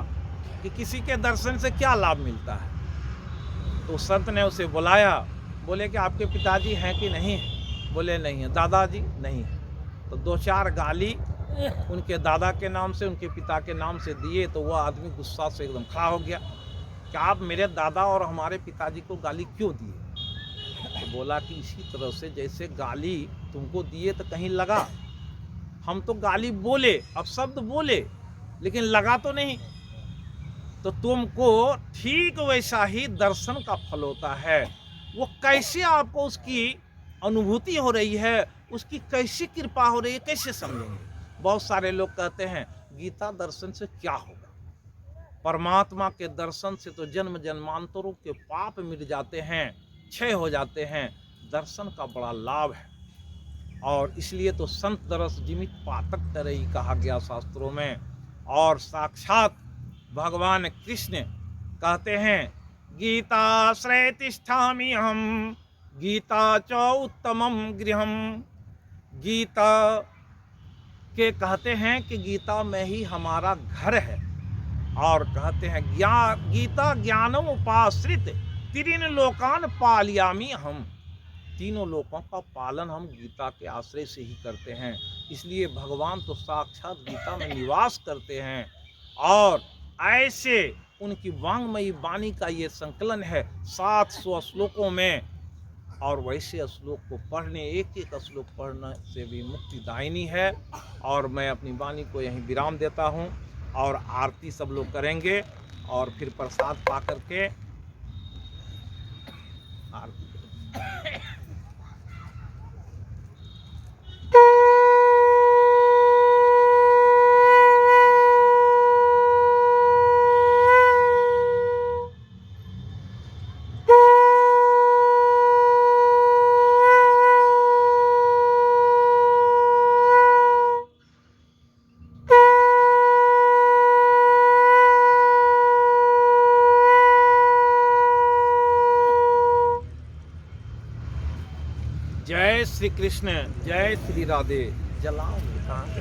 A: कि किसी के दर्शन से क्या लाभ मिलता है। तो संत ने उसे बुलाया, बोले कि आपके पिताजी हैं कि नहीं? बोले नहीं है। दादाजी? नहीं है। तो 2-4 गाली उनके दादा के नाम से, उनके पिता के नाम से दिए। तो वह आदमी गुस्सा से एकदम खड़ा हो गया कि आप मेरे दादा और हमारे पिताजी को गाली क्यों दिए? तो बोला कि इसी तरह से जैसे गाली तुमको दिए तो कहीं लगा, हम तो गाली बोले, अब शब्द बोले, लेकिन लगा तो नहीं। तो तुमको ठीक वैसा ही दर्शन का फल होता है। वो कैसे आपको उसकी अनुभूति हो रही है, उसकी कैसी कृपा हो रही है, कैसे समझेंगे? बहुत सारे लोग कहते हैं गीता दर्शन से क्या होगा? परमात्मा के दर्शन से तो जन्म जन्मांतरों के पाप मिट जाते हैं, क्षय हो जाते हैं। दर्शन का बड़ा लाभ है, और इसलिए तो संत दरस जिमित पातक तरही कहा गया शास्त्रों में। और साक्षात भगवान कृष्ण कहते हैं गीताश्रय तिष्ठामि अहम्, गीता च उत्तमम गृहम। गीता के कहते हैं कि गीता में ही हमारा घर है, और कहते हैं गीता ज्ञानम उपाश्रित तीन लोकान पालयामि हम। तीनों लोकों का पालन हम गीता के आश्रय से ही करते हैं। इसलिए भगवान तो साक्षात गीता में निवास करते हैं, और ऐसे उनकी वांग्मयी वाणी का ये संकलन है 700 श्लोकों में। और वैसे श्लोक को पढ़ने, एक एक श्लोक पढ़ने से भी मुक्तिदायिनी है। और मैं अपनी वाणी को यहीं विराम देता हूँ, और आरती सब लोग करेंगे, और फिर प्रसाद पा करके आरती जय श्री कृष्ण, जय श्री राधे।
H: जलाओ कहाँ से?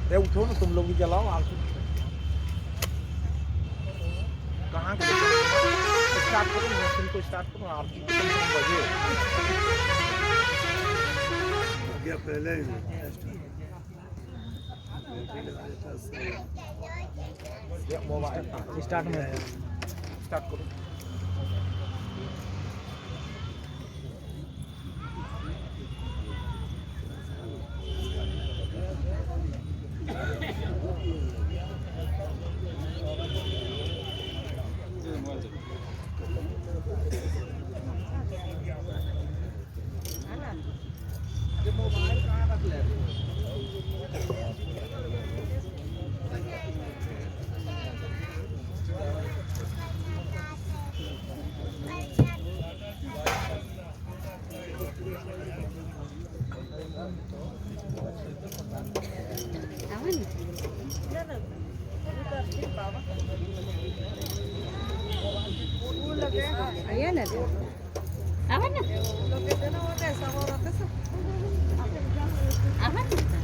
H: अरे उठो ना, तुम लोग भी जलाओ। आप कहाँ के स्टार्ट करो, मशीन को स्टार्ट करो। आरती को तुम बजे मोबाइल स्टार्ट में स्टार्ट करो।
I: Ayan na. Aman na. Aman na.